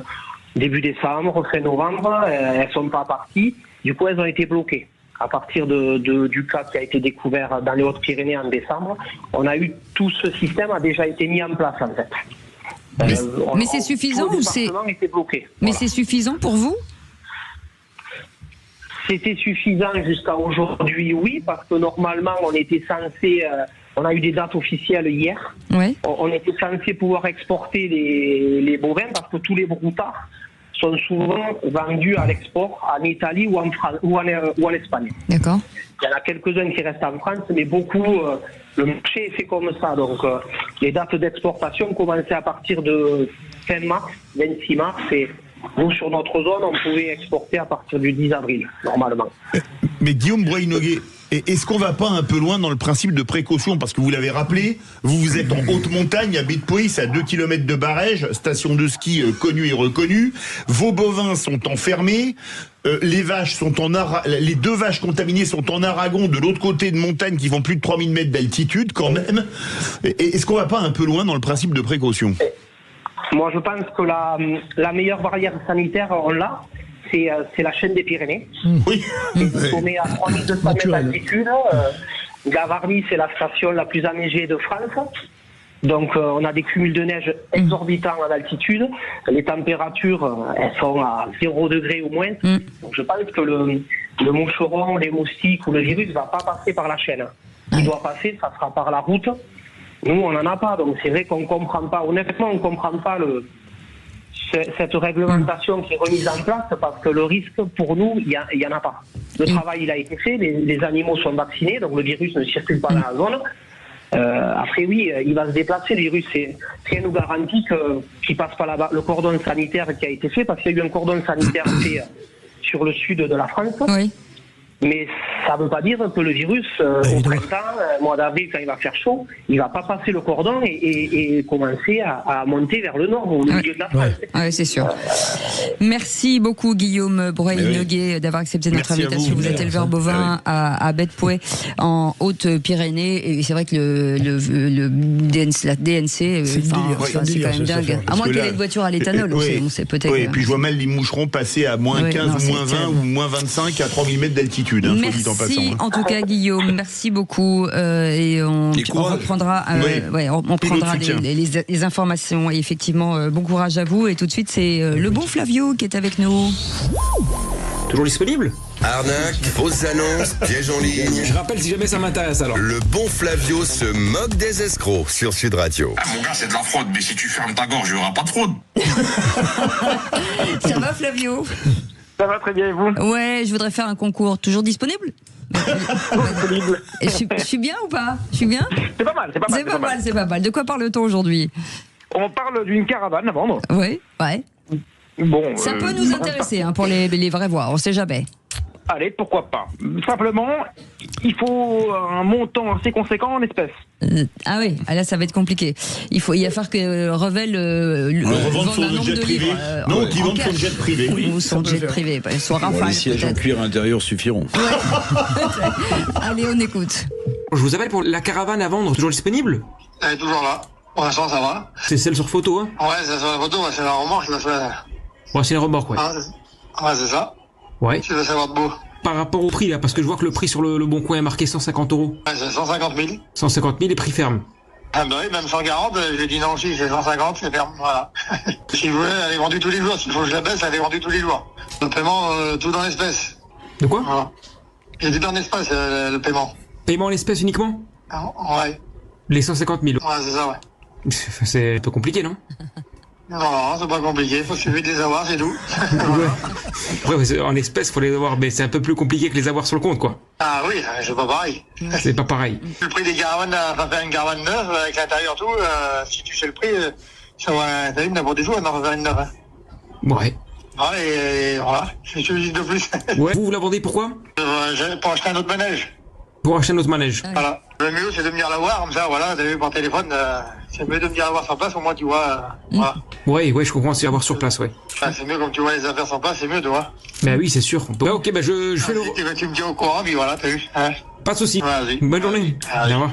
début décembre, fin novembre, elles ne sont pas parties, du coup elles ont été bloquées. À partir du cas qui a été découvert dans les Hautes-Pyrénées en décembre, on a eu tout ce système a déjà été mis en place en fait. Mais c'est suffisant ou c'est bloqué. Mais c'est suffisant pour vous? C'était suffisant jusqu'à aujourd'hui, oui, parce que normalement on était censé, on a eu des dates officielles hier. Ouais. On était censé pouvoir exporter les bovins parce que tous les broutards sont souvent vendus à l'export en Italie ou en Espagne. D'accord. Il y en a quelques-uns qui restent en France, mais beaucoup, le marché est fait comme ça. Donc les dates d'exportation commençaient à partir de fin mars, 26 mars, et nous, sur notre zone, on pouvait exporter à partir du 10 avril, normalement. Mais Guillaume Bruy-Noguet, est-ce qu'on va pas un peu loin dans le principe de précaution? Parce que vous l'avez rappelé, vous êtes en haute montagne, à Bidpois, à 2 km de Barège, station de ski connue et reconnue. Vos bovins sont enfermés. Les vaches sont les 2 vaches contaminées sont en Aragon, de l'autre côté de montagne, qui font plus de 3000 mètres d'altitude, quand même. Est-ce qu'on va pas un peu loin dans le principe de précaution? Moi, je pense que la meilleure barrière sanitaire, on l'a, c'est la chaîne des Pyrénées. Oui. On est à 3200 mètres d'altitude. Gavarnie, c'est la station la plus enneigée de France. Donc on a des cumuls de neige exorbitants à l'altitude. Les températures, elles sont à 0 degré ou moins. Donc je pense que le moucheron, les moustiques ou le virus ne va pas passer par la chaîne. Il doit passer, ça sera par la route. Nous, on n'en a pas. Donc c'est vrai qu'on ne comprend pas. Honnêtement, on ne comprend pas cette réglementation qui est remise en place parce que le risque, pour nous, il n'y en a pas. Le travail, il a été fait. Les animaux sont vaccinés, donc le virus ne circule pas dans la zone. Après, oui, il va se déplacer, le virus. Rien nous garantit qu'il passe pas là-bas. Le cordon sanitaire qui a été fait, parce qu'il y a eu un cordon sanitaire fait sur le sud de la France. Oui. Mais ça ne veut pas dire que le virus, au printemps, mois d'avril, quand il va faire chaud, il ne va pas passer le cordon et commencer à monter vers le nord, au milieu de la France. Oui, c'est sûr. Merci beaucoup, Guillaume Breuil-Noguet, d'avoir accepté notre invitation. Vous êtes éleveur bovin à Bête-Pouet, en Haute-Pyrénées. Et c'est vrai que le DNC, c'est quand même dingue. À moins qu'il y ait une voiture à l'éthanol, on sait peut-être. Oui, et puis je vois mal les moucherons passer à moins 15 ou moins 20 ou moins 25 à 3000 mètres d'altitude. Merci en tout cas, Guillaume, merci beaucoup et on reprendra on prendra les informations et effectivement bon courage à vous. Et tout de suite c'est le bon Flavio qui est avec nous. Toujours disponible? Arnaque, fausses annonces, pièges en ligne. Je rappelle si jamais ça m'intéresse alors. Le bon Flavio se moque des escrocs sur Sud Radio. Ah mon gars, c'est de la fraude, mais si tu fermes ta gorge, il n'y aura pas de fraude. Ça va, Flavio? Ça va très bien, et vous? Ouais, je voudrais faire un concours. Toujours disponible? Disponible. Je suis bien ou pas? Je suis bien? C'est pas mal, c'est pas mal. De quoi parle-t-on aujourd'hui? On parle d'une caravane à vendre. Oui, ouais. Bon, ça peut nous intéresser pour les vrais voix, on sait jamais. Allez, pourquoi pas. Simplement, il faut un montant assez conséquent en espèces. Ah oui, là ça va être compliqué. Il va falloir que Revel revende son jet privé. Non, qui vende son jet privé. Ou son jet privé. Soit Rafale. Les sièges en cuir intérieur suffiront. Allez, on écoute. Je vous appelle pour la caravane à vendre, toujours disponible? Elle est toujours là. Pour l'instant, ça va. C'est celle sur photo, hein? Ouais, c'est sur la photo, c'est la remorque. Ouais, c'est la remorque, ouais. Ouais, c'est ça. Ouais. Tu veux savoir de beau. Par rapport au prix, là, parce que je vois que le prix sur le Bon Coin est marqué 150 €. Ouais, c'est 150 000. 150 000 et prix ferme. Ah bah oui, même 140, j'ai dit non, si, c'est 150, c'est ferme, voilà. Si vous voulez, elle est vendue tous les jours. S'il faut que je la baisse, elle est vendue tous les jours. Le paiement, tout dans l'espèce. De quoi? Voilà. J'ai dit dans l'espèce, le paiement. Paiement en espèces uniquement? Ouais. Les 150 000. Ouais, c'est ça, ouais. C'est un peu compliqué, non? Non, c'est pas compliqué, il faut suffire de les avoir, c'est tout. Ouais, en espèces, il faut les avoir, mais c'est un peu plus compliqué que les avoir sur le compte, quoi. Ah oui, c'est pas pareil. C'est pas pareil. Le prix des caravanes, enfin faire une caravane neuve, avec l'intérieur tout, si tu sais le prix, ça va, t'as une n'importe des jours, on en va faire une neuve. Ouais. Ouais, et voilà, c'est ce que je dis de plus. Ouais. Vous la vendez pourquoi? Pour acheter un autre manège. Pour acheter un autre manège. Voilà. Le mieux, c'est de venir la voir, comme ça, voilà, t'as vu par téléphone, c'est mieux de venir la voir sur place, au moins tu vois, voilà. Ouais, je comprends, c'est à voir sur place, ouais. Enfin, c'est mieux comme tu vois les affaires sur place, c'est mieux, tu vois. Bah oui, c'est sûr. Ouais, ok, bah je fais le... Tu me tiens au courant, puis voilà, t'as vu. Hein. Pas de soucis. Vas-y. Bonne journée. Au revoir.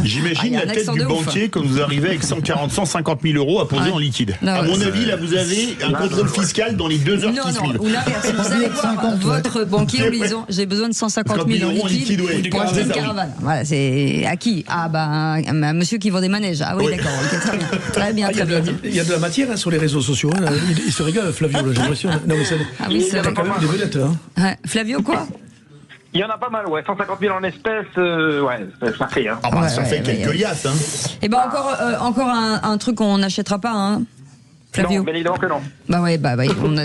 J'imagine la tête du banquier quand vous arrivez avec 150 000 € à poser en liquide. Non, à mon avis, là, vous avez un contrôle fiscal dans les 2 heures qui suivent. Ou l'inverse, vous allez voir votre banquier en lui disant j'ai besoin de 150 000 € en liquide pour acheter une caravane. Voilà, c'est à qui? Ah bah un monsieur qui vend des manèges. Ah oui, d'accord, très bien. Il y a de la matière sur les réseaux sociaux. Il se régale, Flavio, j'ai l'impression. Non, mais c'est quand même des vedettes. Flavio, quoi? Il y en a pas mal, ouais. 150 000 en espèces, ouais, ça fait, hein. Ah bah, ça fait quelques liasses, hein. Et ben encore un truc qu'on n'achètera pas, hein. Flavio. Non, bien évidemment que non. Bah ouais,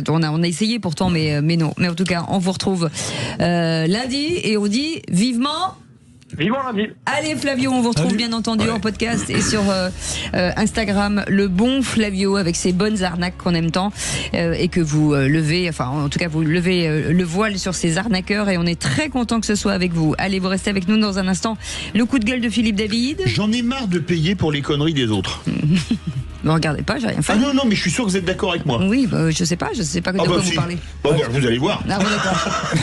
on a essayé pourtant, mais non. Mais en tout cas, on vous retrouve lundi et on dit vivement. Vivement lundi. Allez Flavio, on vous retrouve bien entendu en podcast et sur Instagram, le bon Flavio avec ses bonnes arnaques qu'on aime tant et que vous levez, enfin en tout cas vous levez le voile sur ces arnaqueurs et on est très content que ce soit avec vous. Allez, vous restez avec nous dans un instant. Le coup de gueule de Philippe David. J'en ai marre de payer pour les conneries des autres. Ne regardez pas, j'ai rien fait. Ah non, mais je suis sûr que vous êtes d'accord avec moi. Oui, je sais pas de quoi vous parlez. Bon, vous allez voir. Ah,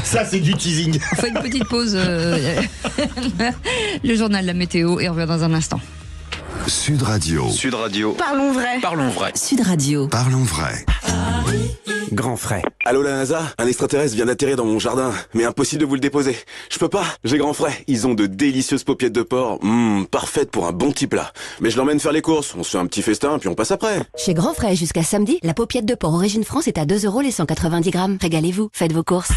ça, c'est du teasing. On fait une petite pause. Le journal de la météo et on revient dans un instant. Sud Radio. Sud Radio. Parlons vrai. Parlons vrai. Sud Radio. Parlons vrai. Grand frais. Allô la NASA, un extraterrestre vient d'atterrir dans mon jardin, mais impossible de vous le déposer. Je peux pas, j'ai grand frais. Ils ont de délicieuses paupiètes de porc, parfaites pour un bon petit plat. Mais je l'emmène faire les courses, on se fait un petit festin, puis on passe après. Chez Grand Frais, jusqu'à samedi, la paupiette de porc Origine France est à 2 € les 190 grammes. Régalez-vous, faites vos courses.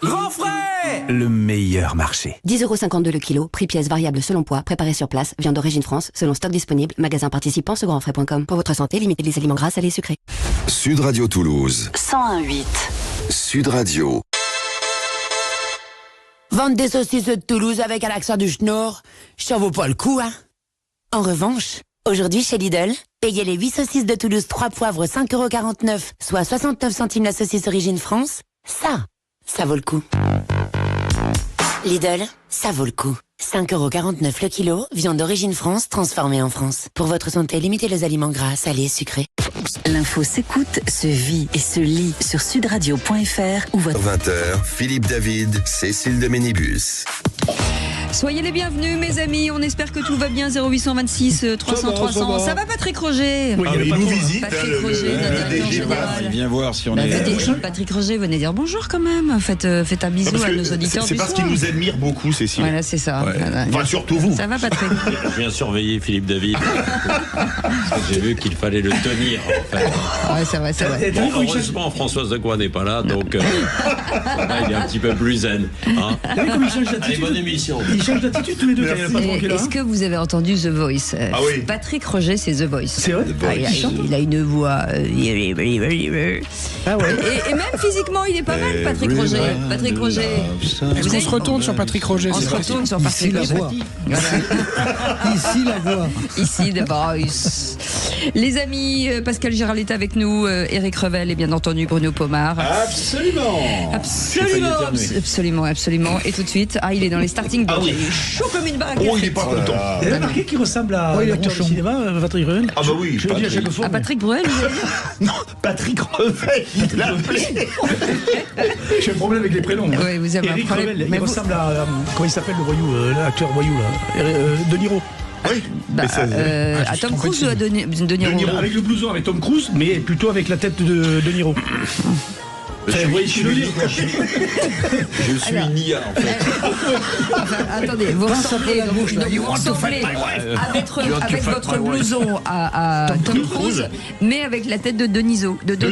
Grand frais, le meilleur marché. 10,52 € le kilo, prix pièce variable selon poids, préparé sur place, viande d'Origine France, selon stock disponible, magasin participant sur grandfrais.com. Pour votre santé, limitez les aliments gras, salés, sucrés. Sud Radio Toulouse. 101.8. Sud Radio. Vendre des saucisses de Toulouse avec un accent du Schnorr, ça vaut pas le coup, hein. En revanche, aujourd'hui chez Lidl, payez les 8 saucisses de Toulouse 3 poivres 5,49 €, soit 69 centimes la saucisse Origine France. Ça vaut le coup. Lidl, ça vaut le coup. 5,49 € le kilo, viande d'Origine France transformée en France. Pour votre santé, limitez les aliments gras, salés, sucrés. L'info s'écoute, se vit et se lit sur sudradio.fr ou votre 20h, Philippe David, Cécile de Ménibus. Soyez les bienvenus, mes amis. On espère que tout va bien. 0826 300 300. Ça va, Patrick Roger? Oui, il nous visite. Patrick Roger, notre directeur général. Il vient voir si on est. Patrick Roger, venez dire bonjour quand même. Faites un bisou à nos auditeurs. C'est parce qu'il nous admire beaucoup, Cécile. Voilà, c'est ça. Ouais. Enfin, surtout vous. Ça va, Patrick? Je viens surveiller Philippe David. J'ai vu qu'il fallait le tenir, en fait. Ouais, c'est vrai, c'est vrai. Bon, heureusement, Françoise de Croix n'est pas là, donc là, il est un petit peu plus zen. Hein. Allez, bonne émission. Ils changent d'attitude tous les deux quand il y a le patron qui est là. Est-ce que vous avez entendu The Voice? Ah oui. Patrick Roger, c'est The Voice. C'est vrai? Il a une voix. Ah ouais. Et même physiquement, il est pas mal, Patrick Roger. Patrick Roger. Est-ce qu'on se retourne sur Patrick Roger? On se retourne sur Patrick Roger. Ici la voix. Ici The Voice. Les amis, Pascal Gérald est avec nous, Éric Revel et bien entendu Bruno Pomar. Absolument. Et tout de suite, il est dans les starting blocks. Il est chaud comme une baraque. Oh, il est pas content. Vous avez remarqué qu'il ressemble à l'acteur de cinéma, Patrick Revel? Ah bah oui. Je le dis à chaque fois. À Patrick Bruel, vous allez dire? Non, Patrick Revel, il l'a appelé. J'ai un problème avec les prénoms. Oui, vous avez Éric un problème. Revel, il ressemble à comment il s'appelle le voyou, l'acteur voyou là, De Niro. Oui. À Tom Cruise ou à De Niro? Avec le blouson, avec Tom Cruise, mais plutôt avec la tête de Niro. Vous voyez ce que je veux dire? Je suis une IA en fait. Attendez, vous ressemblez avec votre blouson à Tom Cruise, mais avec la tête de Deniso. De De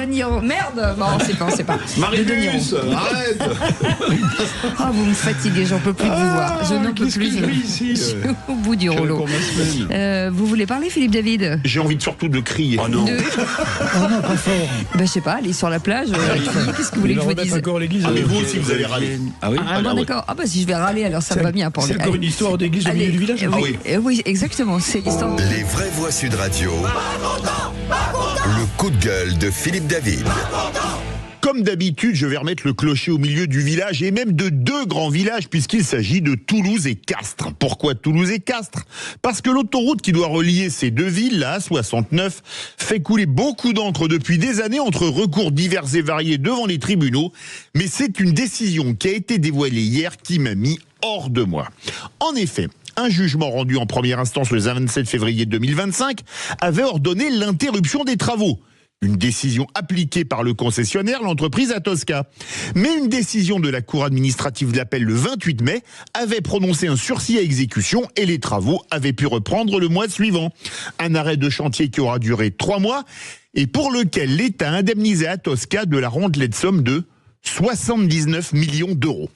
Niro. Merde! Bon, c'est pas. Marius, arrête! Vous me fatiguez, j'en peux plus de vous voir. Je n'en peux plus. Je suis au bout du rouleau. Vous voulez parler, Philippe David? J'ai envie surtout de crier. Oh non, pas fort. Je sais pas, aller sur la plage. Qu'est-ce que vous voulez que je vous dise? Encore l'église. Mais vous aussi, vous allez râler. Ah oui? D'accord. Si je vais râler, alors ça va bien pour lui. C'est encore une histoire d'église au milieu du village? Oui, exactement. C'est l'histoire. Les vraies voix Sud Radio. Le coup de gueule de Philippe David. Comme d'habitude, je vais remettre le clocher au milieu du village et même de 2 grands villages puisqu'il s'agit de Toulouse et Castres. Pourquoi Toulouse et Castres? Parce que l'autoroute qui doit relier ces 2 villes, la A69, fait couler beaucoup d'encre depuis des années entre recours divers et variés devant les tribunaux. Mais c'est une décision qui a été dévoilée hier qui m'a mis hors de moi. En effet, un jugement rendu en première instance le 27 février 2025 avait ordonné l'interruption des travaux. Une décision appliquée par le concessionnaire, l'entreprise Atosca. Mais une décision de la Cour administrative d'appel le 28 mai avait prononcé un sursis à exécution et les travaux avaient pu reprendre le mois suivant. Un arrêt de chantier qui aura duré 3 mois et pour lequel l'État a indemnisé Atosca de la rondelette somme de 79 millions d'euros.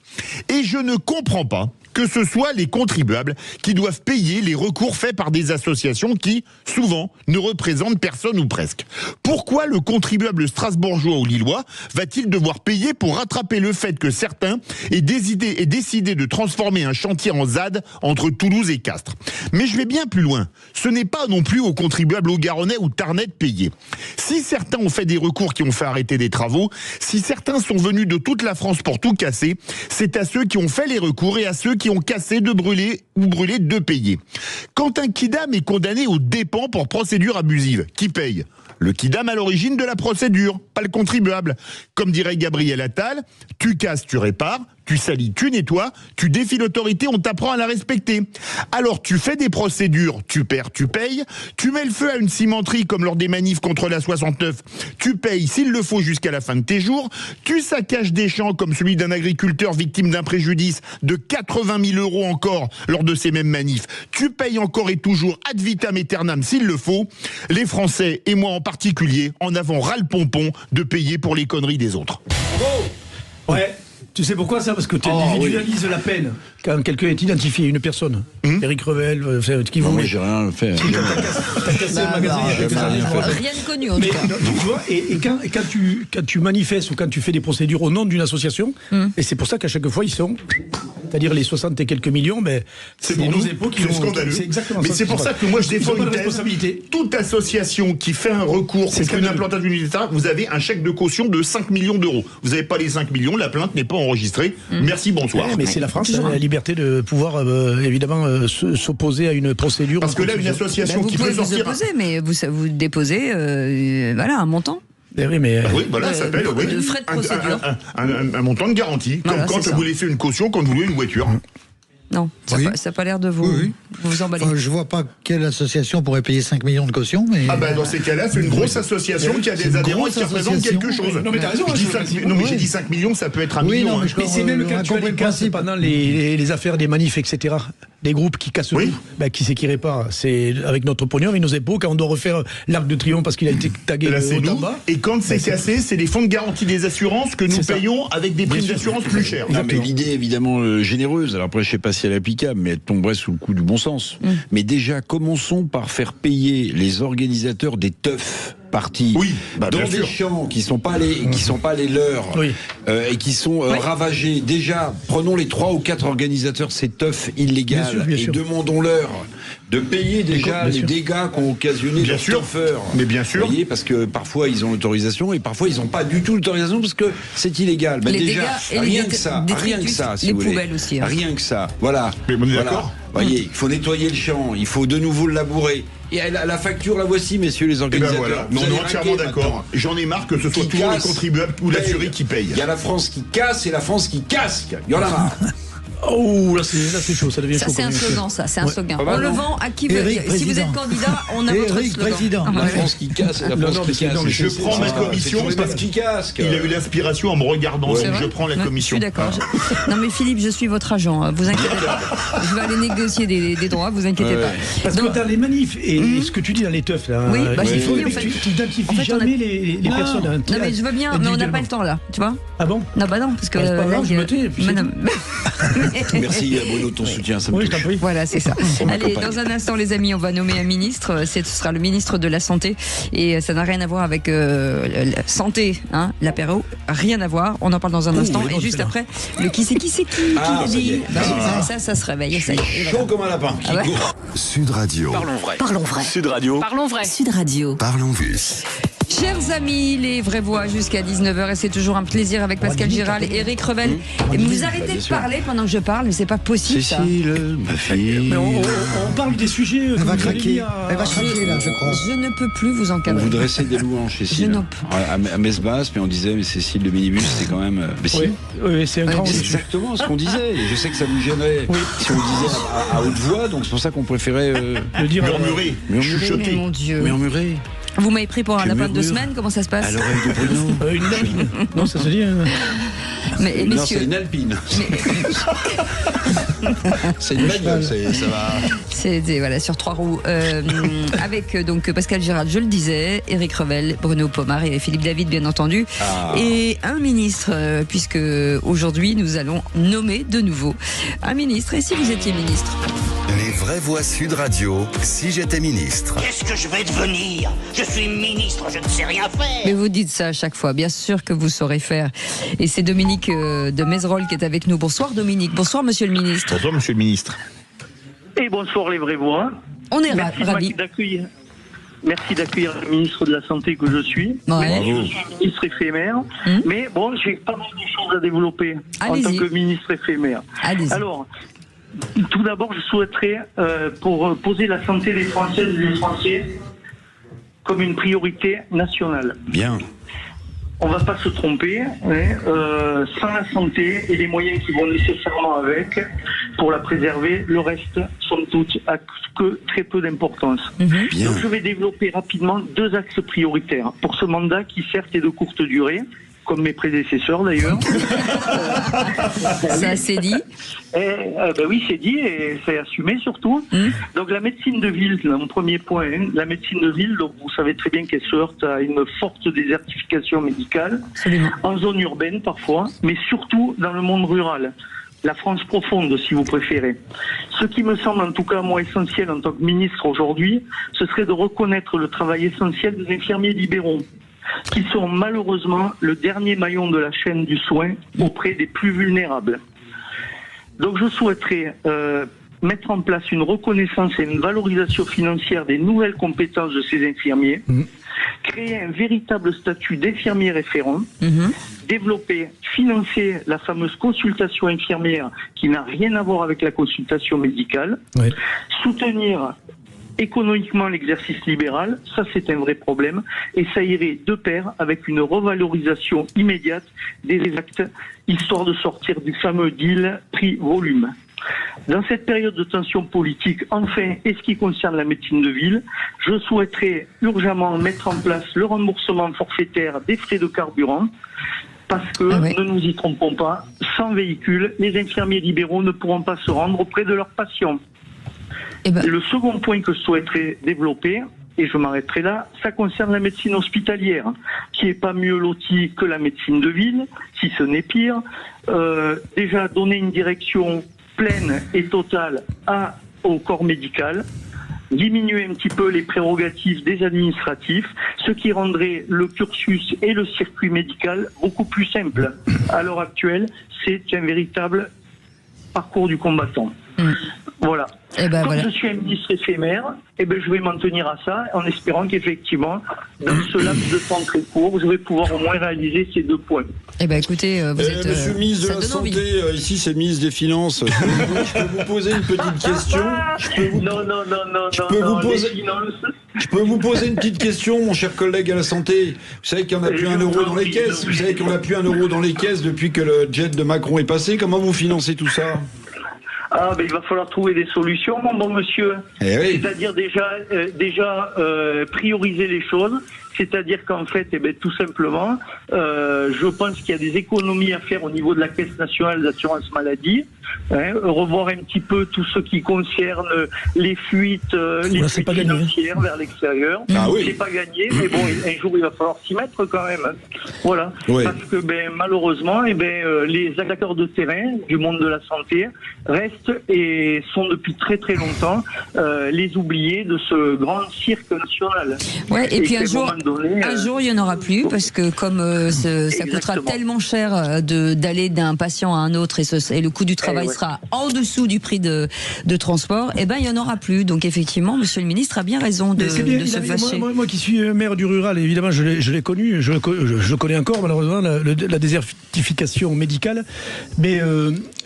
Et je ne comprends pas que ce soit les contribuables qui doivent payer les recours faits par des associations qui, souvent, ne représentent personne ou presque. Pourquoi le contribuable strasbourgeois ou lillois va-t-il devoir payer pour rattraper le fait que certains aient décidé de transformer un chantier en ZAD entre Toulouse et Castres? Mais je vais bien plus loin. Ce n'est pas non plus aux contribuables haut-garonnais ou tarnais de payer. Si certains ont fait des recours qui ont fait arrêter des travaux, si certains sont venus de toute la France pour tout casser, c'est à ceux qui ont fait les recours et à ceux qui ont cassé de brûler ou brûlé de payer. Quand un quidam est condamné aux dépens pour procédure abusive, qui paye? Le quidam à l'origine de la procédure, pas le contribuable. Comme dirait Gabriel Attal, tu casses, tu répares, tu salis, tu nettoies, tu défies l'autorité, on t'apprend à la respecter. Alors tu fais des procédures, tu perds, tu payes, tu mets le feu à une cimenterie comme lors des manifs contre la 69, tu payes s'il le faut jusqu'à la fin de tes jours, tu saccages des champs comme celui d'un agriculteur victime d'un préjudice de 80 000 € encore lors de ces mêmes manifs, tu payes encore et toujours ad vitam aeternam s'il le faut. Les Français, et moi en particulier, en avons ras le pompon de payer pour les conneries des autres. Ouais. Tu sais pourquoi ça? Parce que tu individualises la peine quand quelqu'un est identifié, une personne. Éric Revel, qui vous met. J'ai rien fait. T'as cassé le magasin il y a quelques années. Rien de connu en tout cas. Tu vois, et quand tu manifestes ou quand tu fais des procédures au nom d'une association, et c'est pour ça qu'à chaque fois ils sont, c'est-à-dire les 60 et quelques millions, c'est pour nos impôts qui sont scandaleux. C'est exactement mais ça. C'est pour ça que moi je défends une thèse. Toute association qui fait un recours contre une implantation d'une État, vous avez un chèque de caution de 5 millions d'euros. Vous n'avez pas les 5 millions, la plainte n'est pas enregistrée. Merci, bonsoir. Mais c'est la France, la liberté de pouvoir évidemment s'opposer à une procédure. Parce que là, une association qui peut sortir. Vous opposez, mais vous déposez un montant. Oui, mais oui, voilà, ça s'appelle de frais de procédure. Un montant de garantie, comme quand vous laissez une caution quand vous louez une voiture. Non, ça n'a pas l'air de vous emballer. Je vois pas quelle association pourrait payer 5 millions de caution. Mais... dans ces cas-là, c'est une grosse association qui a des adhérents et qui représente quelque chose. Non mais t'as raison. J'ai dit 5 millions, ça peut être 1 million. Mais c'est même quand tu as les casses pendant les affaires des manifs, etc. Des groupes qui cassent tout, qui c'est qui répare? C'est avec notre pognon et nos impôts quand on doit refaire l'Arc de Triomphe parce qu'il a été tagué haut en bas. Et quand c'est cassé, c'est les fonds de garantie des assurances que nous payons avec des primes d'assurance plus chères. Non, mais l'idée évidemment généreuse, alors après je sais pas si elle est applicable, mais elle tomberait sous le coup du bon sens. Mais déjà, commençons par faire payer les organisateurs des teufs partis dans des champs qui sont pas les leurs et qui sont ravagés. Déjà, prenons les 3 ou 4 organisateurs de ces teufs illégales et demandons-leur de payer déjà les dégâts qu'ont occasionné leurs teufeurs. Mais bien sûr. Vous voyez, parce que parfois ils ont l'autorisation et parfois ils n'ont pas du tout l'autorisation parce que c'est illégal. Les déjà, rien que ça, si vous voulez. Poubelles aussi. Rien que ça. Voilà. Mais on est d'accord. Voyez, il faut nettoyer le champ, il faut de nouveau le labourer. Et la facture, la voici, messieurs les organisateurs. On est entièrement d'accord. J'en ai marre que ce soit toujours le contribuable ou l'assuré qui paye. Il y a la France qui casse et la France qui casque. Il y en a marre. Oh, là c'est chaud, ça devient chaud. Ça c'est un slogan, c'est un slogan. On le vend à qui veut. Si vous êtes candidat, on a votre slogan. Président. La France qui casse et la France qui casse. Je prends ma commission parce qu'il a eu l'inspiration en me regardant. Donc je prends la commission. Je suis d'accord. Non mais Philippe, je suis votre agent. Vous inquiétez pas. Je vais aller négocier des droits. Vous inquiétez pas. Parce que dans les manifs et ce que tu dis dans les teufs là. Oui, il faut tu n'identifies jamais les personnes. Non mais je veux bien, mais on n'a pas le temps là. Tu vois? Ah bon? Non bah non parce que. Merci Bruno de ton soutien, ça me touche. Voilà, c'est ça. Allez, dans un instant, les amis, on va nommer un ministre. Ce sera le ministre de la Santé. Et ça n'a rien à voir avec la santé, l'apéro. Rien à voir. On en parle dans un instant. Et juste après, le qui c'est qui l'a dit. Ça se réveille. Chaud comme un lapin. Sud Radio. Parlons vrai. Parlons vrai. Sud Radio. Parlons vrai. Sud Radio. Parlons bus. Chers amis, les vraies voix jusqu'à 19h et c'est toujours un plaisir avec Pascal Giral et Éric Revel. Et vous arrêtez de parler pendant que je parle, mais c'est pas possible ça. Cécile, ma fille. Mais on parle des sujets. Elle va craquer. Elle va craquer là, je crois. Je ne peux plus vous encadrer. On vous dressait des louanges, Cécile. À Metz-Basse, mais on disait, mais Cécile de Minibus, c'est quand même. Mais si. Oui, c'est un grand. C'est exactement ce qu'on disait. Et je sais que ça vous gênerait si on le disait à haute voix, donc c'est pour ça qu'on préférait le dire murmurer, chuchoter. Mon Dieu. Murmurer. Vous m'avez pris pour un lapin de 2 semaines, comment ça se passe? À l'oreille de Bruno. Une alpine. Non, ça se dit. Mais non, messieurs. c'est une alpine. C'est une bagnole, ça va. C'est voilà, sur 3 roues. Avec donc Pascal Giral, je le disais, Éric Revel, Bruno Pomar et Philippe David, bien entendu. Et un ministre, puisque aujourd'hui nous allons nommer de nouveau un ministre. Et si vous étiez ministre? Les vraies voix Sud Radio, si j'étais ministre. Qu'est-ce que je vais devenir? Je suis ministre, je ne sais rien faire. Mais vous dites ça à chaque fois, bien sûr que vous saurez faire. Et c'est Dominique de Mézerolles qui est avec nous. Bonsoir Dominique, bonsoir monsieur le ministre. Bonsoir monsieur le ministre. Et bonsoir les vraies voix. On est ravis. Merci d'accueillir le ministre de la Santé que je suis. Ouais. Je suis ministre éphémère. Mais bon, j'ai pas mal de choses à développer en tant que ministre éphémère. Allez-y. Alors, tout d'abord, je souhaiterais, pour poser la santé des Françaises et des Français comme une priorité nationale. Bien. on va pas se tromper, sans la santé et les moyens qui vont nécessairement avec, pour la préserver, le reste, somme toute, a que très peu d'importance. Donc je vais développer rapidement 2 axes prioritaires pour ce mandat qui certes est de courte durée, comme mes prédécesseurs d'ailleurs. Ça c'est dit. Oui, c'est dit et c'est assumé surtout. Donc la médecine de ville, mon premier point, la médecine de ville, donc vous savez très bien qu'elle se heurte à une forte désertification médicale, en zone urbaine parfois, mais surtout dans le monde rural. La France profonde, si vous préférez. Ce qui me semble en tout cas moi essentiel en tant que ministre aujourd'hui, ce serait de reconnaître le travail essentiel des infirmiers libéraux, qui sont malheureusement le dernier maillon de la chaîne du soin auprès des plus vulnérables. Donc je souhaiterais mettre en place une reconnaissance et une valorisation financière des nouvelles compétences de ces infirmiers, créer un véritable statut d'infirmier référent, développer, financer la fameuse consultation infirmière qui n'a rien à voir avec la consultation médicale, soutenir économiquement l'exercice libéral, ça c'est un vrai problème, et ça irait de pair avec une revalorisation immédiate des actes, histoire de sortir du fameux deal prix-volume. Dans cette période de tension politique, enfin, et ce qui concerne la médecine de ville, je souhaiterais urgemment mettre en place le remboursement forfaitaire des frais de carburant, parce que, ne nous y trompons pas, sans véhicule, les infirmiers libéraux ne pourront pas se rendre auprès de leurs patients. Le second point que je souhaiterais développer, et je m'arrêterai là, ça concerne la médecine hospitalière, qui n'est pas mieux lotie que la médecine de ville, si ce n'est pire. Déjà, donner une direction pleine et totale au corps médical, diminuer un petit peu les prérogatives des administratifs, ce qui rendrait le cursus et le circuit médical beaucoup plus simple. À l'heure actuelle, c'est un véritable parcours du combattant. Voilà. Comme je suis un ministre éphémère, je vais m'en tenir à ça, en espérant qu'effectivement, dans ce laps de temps très court, je vais pouvoir au moins réaliser ces 2 points. Écoutez, vous êtes... Monsieur le ministre de la Santé, ici c'est le ministre des Finances. Je peux vous poser une petite question? Je peux vous poser une petite question, mon cher collègue à la Santé. Vous savez qu'il n'y en a plus un euro dans les caisses. Vous savez qu'on n'a plus un euro dans les caisses depuis que le jet de Macron est passé. Comment vous financez tout ça? Il va falloir trouver des solutions, mon bon monsieur. C'est-à-dire déjà prioriser les choses. C'est-à-dire qu'en fait, tout simplement, je pense qu'il y a des économies à faire au niveau de la Caisse nationale d'assurance maladie. Revoir un petit peu tout ce qui concerne les fuites, financières vers l'extérieur. C'est pas gagné, mais bon, un jour il va falloir s'y mettre quand même. Voilà. Parce que malheureusement, les acteurs de terrain du monde de la santé restent et sont depuis très très longtemps les oubliés de ce grand cirque national. Et puis un jour, il n'y en aura plus, parce que comme ça coûtera tellement cher d'aller d'un patient à un autre et le coût du travail sera en dessous du prix de transport, il n'y en aura plus. Donc effectivement, monsieur le ministre a bien raison de se fâcher. Moi qui suis maire du rural, évidemment, je l'ai connu, je connais encore malheureusement la désertification médicale, mais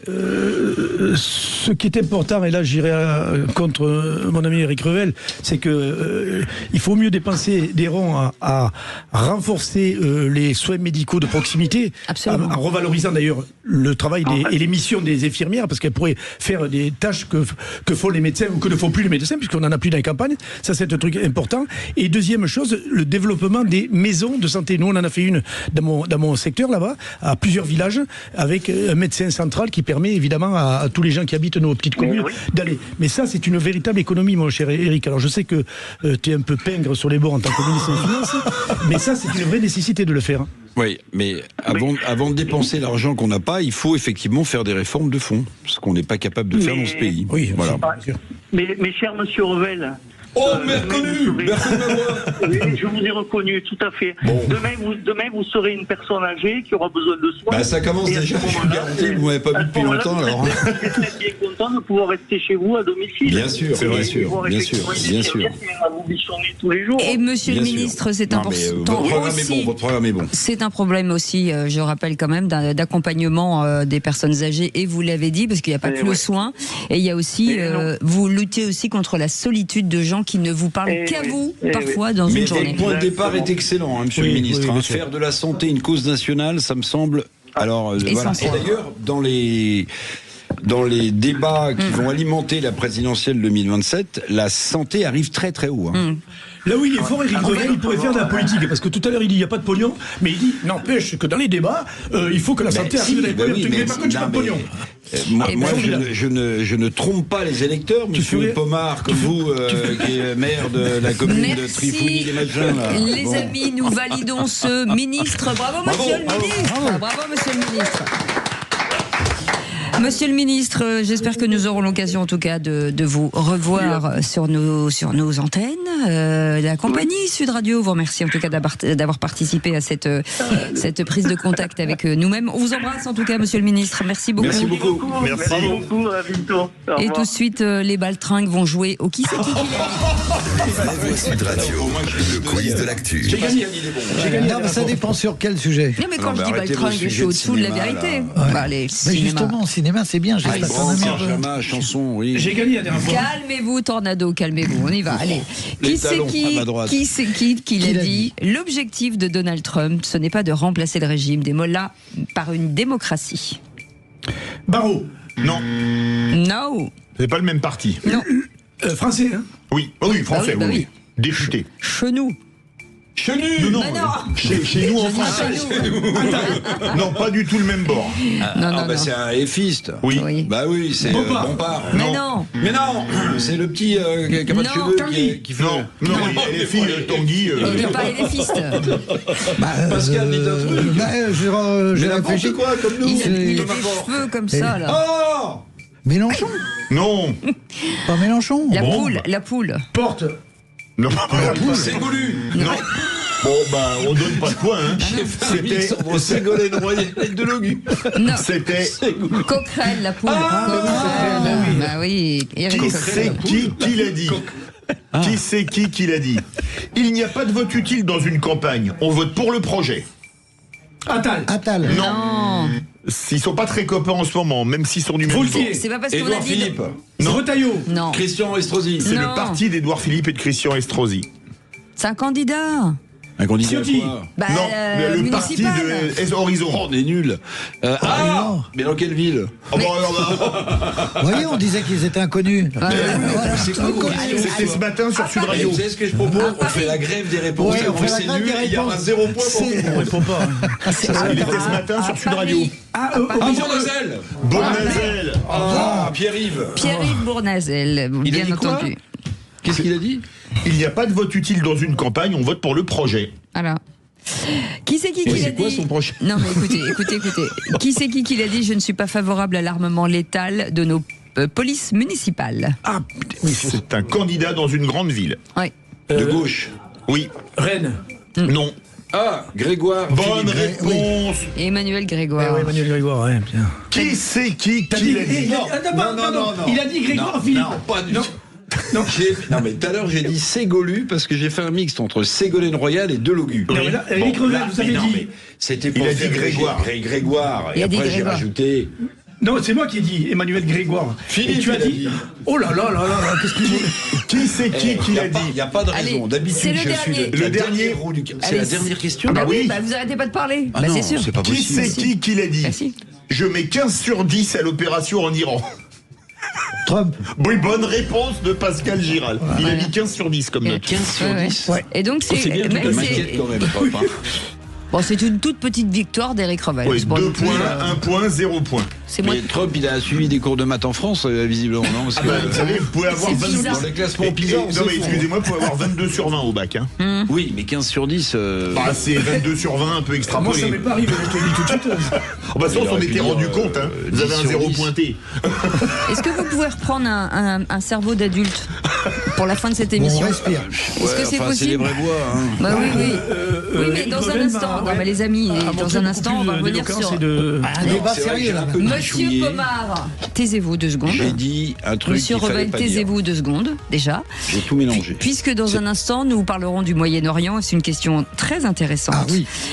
ce qui est important, et là j'irai contre mon ami Eric Revel, c'est que il faut mieux dépenser des ronds à renforcer les soins médicaux de proximité, en revalorisant d'ailleurs le travail et les missions des infirmières, parce qu'elles pourraient faire des tâches que font les médecins ou que ne font plus les médecins, puisqu'on n'en a plus dans les campagnes. Ça, c'est un truc important. Et deuxième chose, le développement des maisons de santé. Nous, on en a fait une dans mon secteur là-bas, à plusieurs villages, avec un médecin central qui permet évidemment à tous les gens qui habitent nos petites communes d'aller. Mais ça, c'est une véritable économie, mon cher Eric. Alors, je sais que tu es un peu pingre sur les bords en tant que ministre des Finances, mais ça, c'est une vraie nécessité de le faire. Oui, mais avant de dépenser l'argent qu'on n'a pas, il faut effectivement faire des réformes de fond, ce qu'on n'est pas capable de faire dans ce pays. Oui, voilà. Mais cher monsieur Revel, je vous ai reconnu, tout à fait. Bon. Demain, vous serez une personne âgée qui aura besoin de soins. Ça commence déjà, je suis garanti, vous ne m'avez pas vu depuis longtemps. Alors. Vous êtes bien content de pouvoir rester chez vous à domicile. Bien sûr. Tous les jours. Et monsieur le ministre, c'est important aussi. Votre programme est bon. C'est un problème aussi, je rappelle quand même, d'accompagnement des personnes âgées, et vous l'avez dit, parce qu'il n'y a pas que le soin, et il y a aussi, vous luttez aussi contre la solitude de gens gens qui ne vous parlent qu'à vous, parfois, dans une journée. Mais le point de départ est excellent, monsieur le ministre. Faire de la santé une cause nationale, ça me semble... Alors, voilà. Et d'ailleurs, dans les débats qui vont alimenter la présidentielle 2027, la santé arrive très très haut. Là où il est fort, Éric Revel, il pourrait faire de la politique. Parce que tout à l'heure, il dit il n'y a pas de pognon. Mais il dit, n'empêche que dans les débats, il faut que la santé arrive dans les premiers degrés. Par contre, il n'y a pas de pognon. Moi, je ne trompe pas les électeurs, monsieur Pomard, comme vous, qui est maire de la commune de Trifouille des Machins. Les amis, nous validons ce ministre. Bravo, monsieur le ministre. Bravo, monsieur le ministre. Monsieur le ministre, j'espère que nous aurons l'occasion en tout cas de vous revoir sur nos antennes. La compagnie Sud Radio vous remercie en tout cas d'avoir participé à cette prise de contact avec nous-mêmes. On vous embrasse en tout cas, monsieur le ministre. Merci beaucoup. Merci beaucoup. Merci beaucoup. À bientôt. Et tout de suite, les baltringues vont jouer au qui c'est qui l'a dit. La Voix Sud Radio, le quiz de l'actu. J'ai gagné. Non, mais ça dépend sur quel sujet. Non, mais quand je dis baltringue, je suis au-dessous de la vérité. Mais justement, cinéma, c'est bien. Chanson, oui. J'ai gagné la dernière fois. Calmez-vous, Tornado, calmez-vous. On y va. Allez. Qui c'est qui l'a dit? L'objectif de Donald Trump, ce n'est pas de remplacer le régime des mollahs par une démocratie. Barreau. Non. Non. C'est pas le même parti. Non. Français, hein? Oui. Oui, français, oui. Député. Chenou. Chenu. Non. Chez nous en France. Non, pas du tout le même bord. C'est un effiste. Oui. Bah oui, c'est Bompard. Mais non. Mais non, c'est le petit qui a pas de cheveux qui fait. Non, les filles Tanguy. Il n'est pas éléphiste. Pascal, dites un truc. J'ai réfléchi quoi comme nous. Il a des cheveux comme ça là. Oh, Mélenchon. Non. Pas Mélenchon. La poule. Porte. Non, Ségolu. Non. Bon, on donne pas de points, hein. C'était Ségolène Royal de Logu. Non. C'était Coquerel, la poule. Bah oui. Qui c'est qui l'a dit? Qui c'est qui l'a dit? Il n'y a pas de vote utile dans une campagne. On vote pour le projet. Attal. Non. Ils sont pas très copains en ce moment, même s'ils sont du même bord. C'est pas parce qu'on a Édouard dit. Philippe. Non. Retailleau. Non. Christian Estrosi. C'est le parti d'Édouard Philippe et de Christian Estrosi. C'est un candidat. Un candidat Ciotti. quoi? Non, le parti de Horizon. On est nuls. Mais dans quelle ville? Vous voyez, on disait qu'ils étaient inconnus. C'était ce matin sur Sud Radio. Vous savez ce que je propose? On fait la grève des réponses. C'est nul, il y aura 0 point pour vous. On répond pas. Il était ce matin sur Sud Radio. Bournazel. Pierre-Yves. Pierre-Yves Bournazel, bien entendu. Qu'est-ce qu'il a dit? Il n'y a pas de vote utile dans une campagne, on vote pour le projet. Voilà. Qui c'est qui l'a dit? C'est quoi son projet? Non mais écoutez. Qui c'est qui l'a dit? Je ne suis pas favorable à l'armement létal de nos polices municipales. Oui, c'est un candidat dans une grande ville. Oui. De gauche. Oui. Rennes. Non. Grégoire. Bonne réponse. Emmanuel Grégoire. Emmanuel Grégoire, ouais, bien. Qui c'est qui l'a dit? Non. Il a dit Grégoire Philippe. Non, pas du tout. Non, mais tout à l'heure j'ai dit Ségolu parce que j'ai fait un mixte entre Ségolène Royal et Delogu. Éric Revel, vous avez dit. C'était pour dire Grégoire. Et après j'ai rajouté. Non, c'est moi qui ai dit Emmanuel Grégoire. Philippe, et tu as dit. Oh là là, qu'est-ce qu'il dit? Qui c'est qui l'a dit? Il n'y a pas de raison. D'habitude, je suis le dernier. C'est la dernière question. Ah oui, vous arrêtez pas de parler. Non, c'est sûr. c'est pas possible. Qui c'est qui l'a dit? Je mets 15 sur 10 à l'opération en Iran. Trump. Oui, bonne réponse de Pascal Giral. Il a mis 15 sur 10 comme note. 15 sur 10. Ouais. Et donc c'est bien, tu te m'inquiètes quand même, papa. Bon, c'est une toute petite victoire d'Éric Revel. Oui, 2 points, 1 point, 0 point. Mais Trump, il a suivi des cours de maths en France, visiblement, non? Vous savez, vous pouvez avoir 22 dans les classements PISA. Non, mais excusez-moi, vous pouvez avoir 22 sur 20 au bac. Hein. Oui, mais 15 sur 10. C'est 22 sur 20, un peu extrapolé. Moi, ça m'est pas arrivé, je te le dis tout de suite. On s'en était rendu compte. Hein. Vous avez un 0 pointé. Est-ce que vous pouvez reprendre un cerveau d'adulte pour la fin de cette émission? On respire. Est-ce que c'est possible? C'est les vrais bois. Hein. Bah oui. Oui, mais dans un instant. Non, mais les amis, dans un instant, on va revenir sur un débat sérieux. Monsieur Pomard, taisez-vous 2 secondes. J'ai dit un truc. Monsieur Revel, taisez-vous 2 secondes, déjà. J'ai tout mélangé. Puisque dans un instant, nous parlerons du Moyen-Orient, c'est une question très intéressante.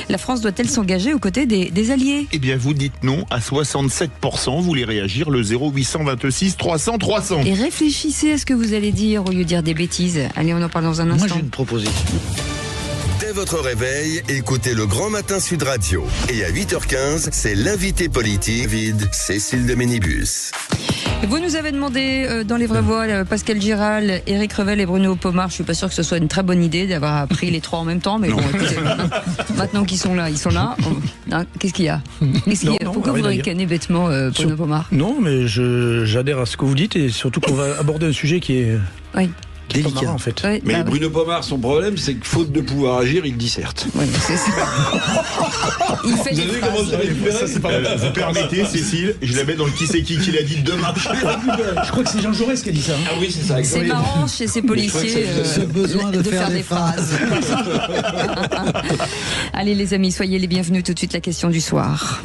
La France doit-elle s'engager aux côtés des alliés? Eh bien, vous dites non à 67%. Vous voulez réagir, le 0826 300 300. Et réfléchissez à ce que vous allez dire. dire au lieu de dire des bêtises? Allez, on en parle dans un instant. Moi, j'ai une proposition. Dès votre réveil, écoutez le Grand Matin Sud Radio. Et à 8h15, c'est l'invité politique vide Cécile de Ménibus. Vous nous avez demandé dans les vraies voix Pascal Giral, Éric Revel et Bruno Pomar. Je suis pas sûr que ce soit une très bonne idée d'avoir pris les trois en même temps, mais bon, écoutez, maintenant qu'ils sont là, ils sont là. Qu'est-ce qu'il y a? Pourquoi vous ricanez bêtement, Bruno Pomar? Non, mais j'adhère à ce que vous dites et surtout qu'on va aborder un sujet qui est... Oui. Délicat marrant, en fait. Oui, mais Bruno Pomar, son problème, c'est que faute de pouvoir agir, il disserte. Oui, c'est ça. Il fait vous avez comment ça récupérer? Vous permettez, Cécile, je la mets dans le qui c'est qui l'a dit demain. Je crois que c'est Jean Jaurès qui a dit ça. Ah oui, c'est ça. C'est marrant chez ces policiers ce besoin de faire des phrases. Allez les amis, soyez les bienvenus. Tout de suite la question du soir.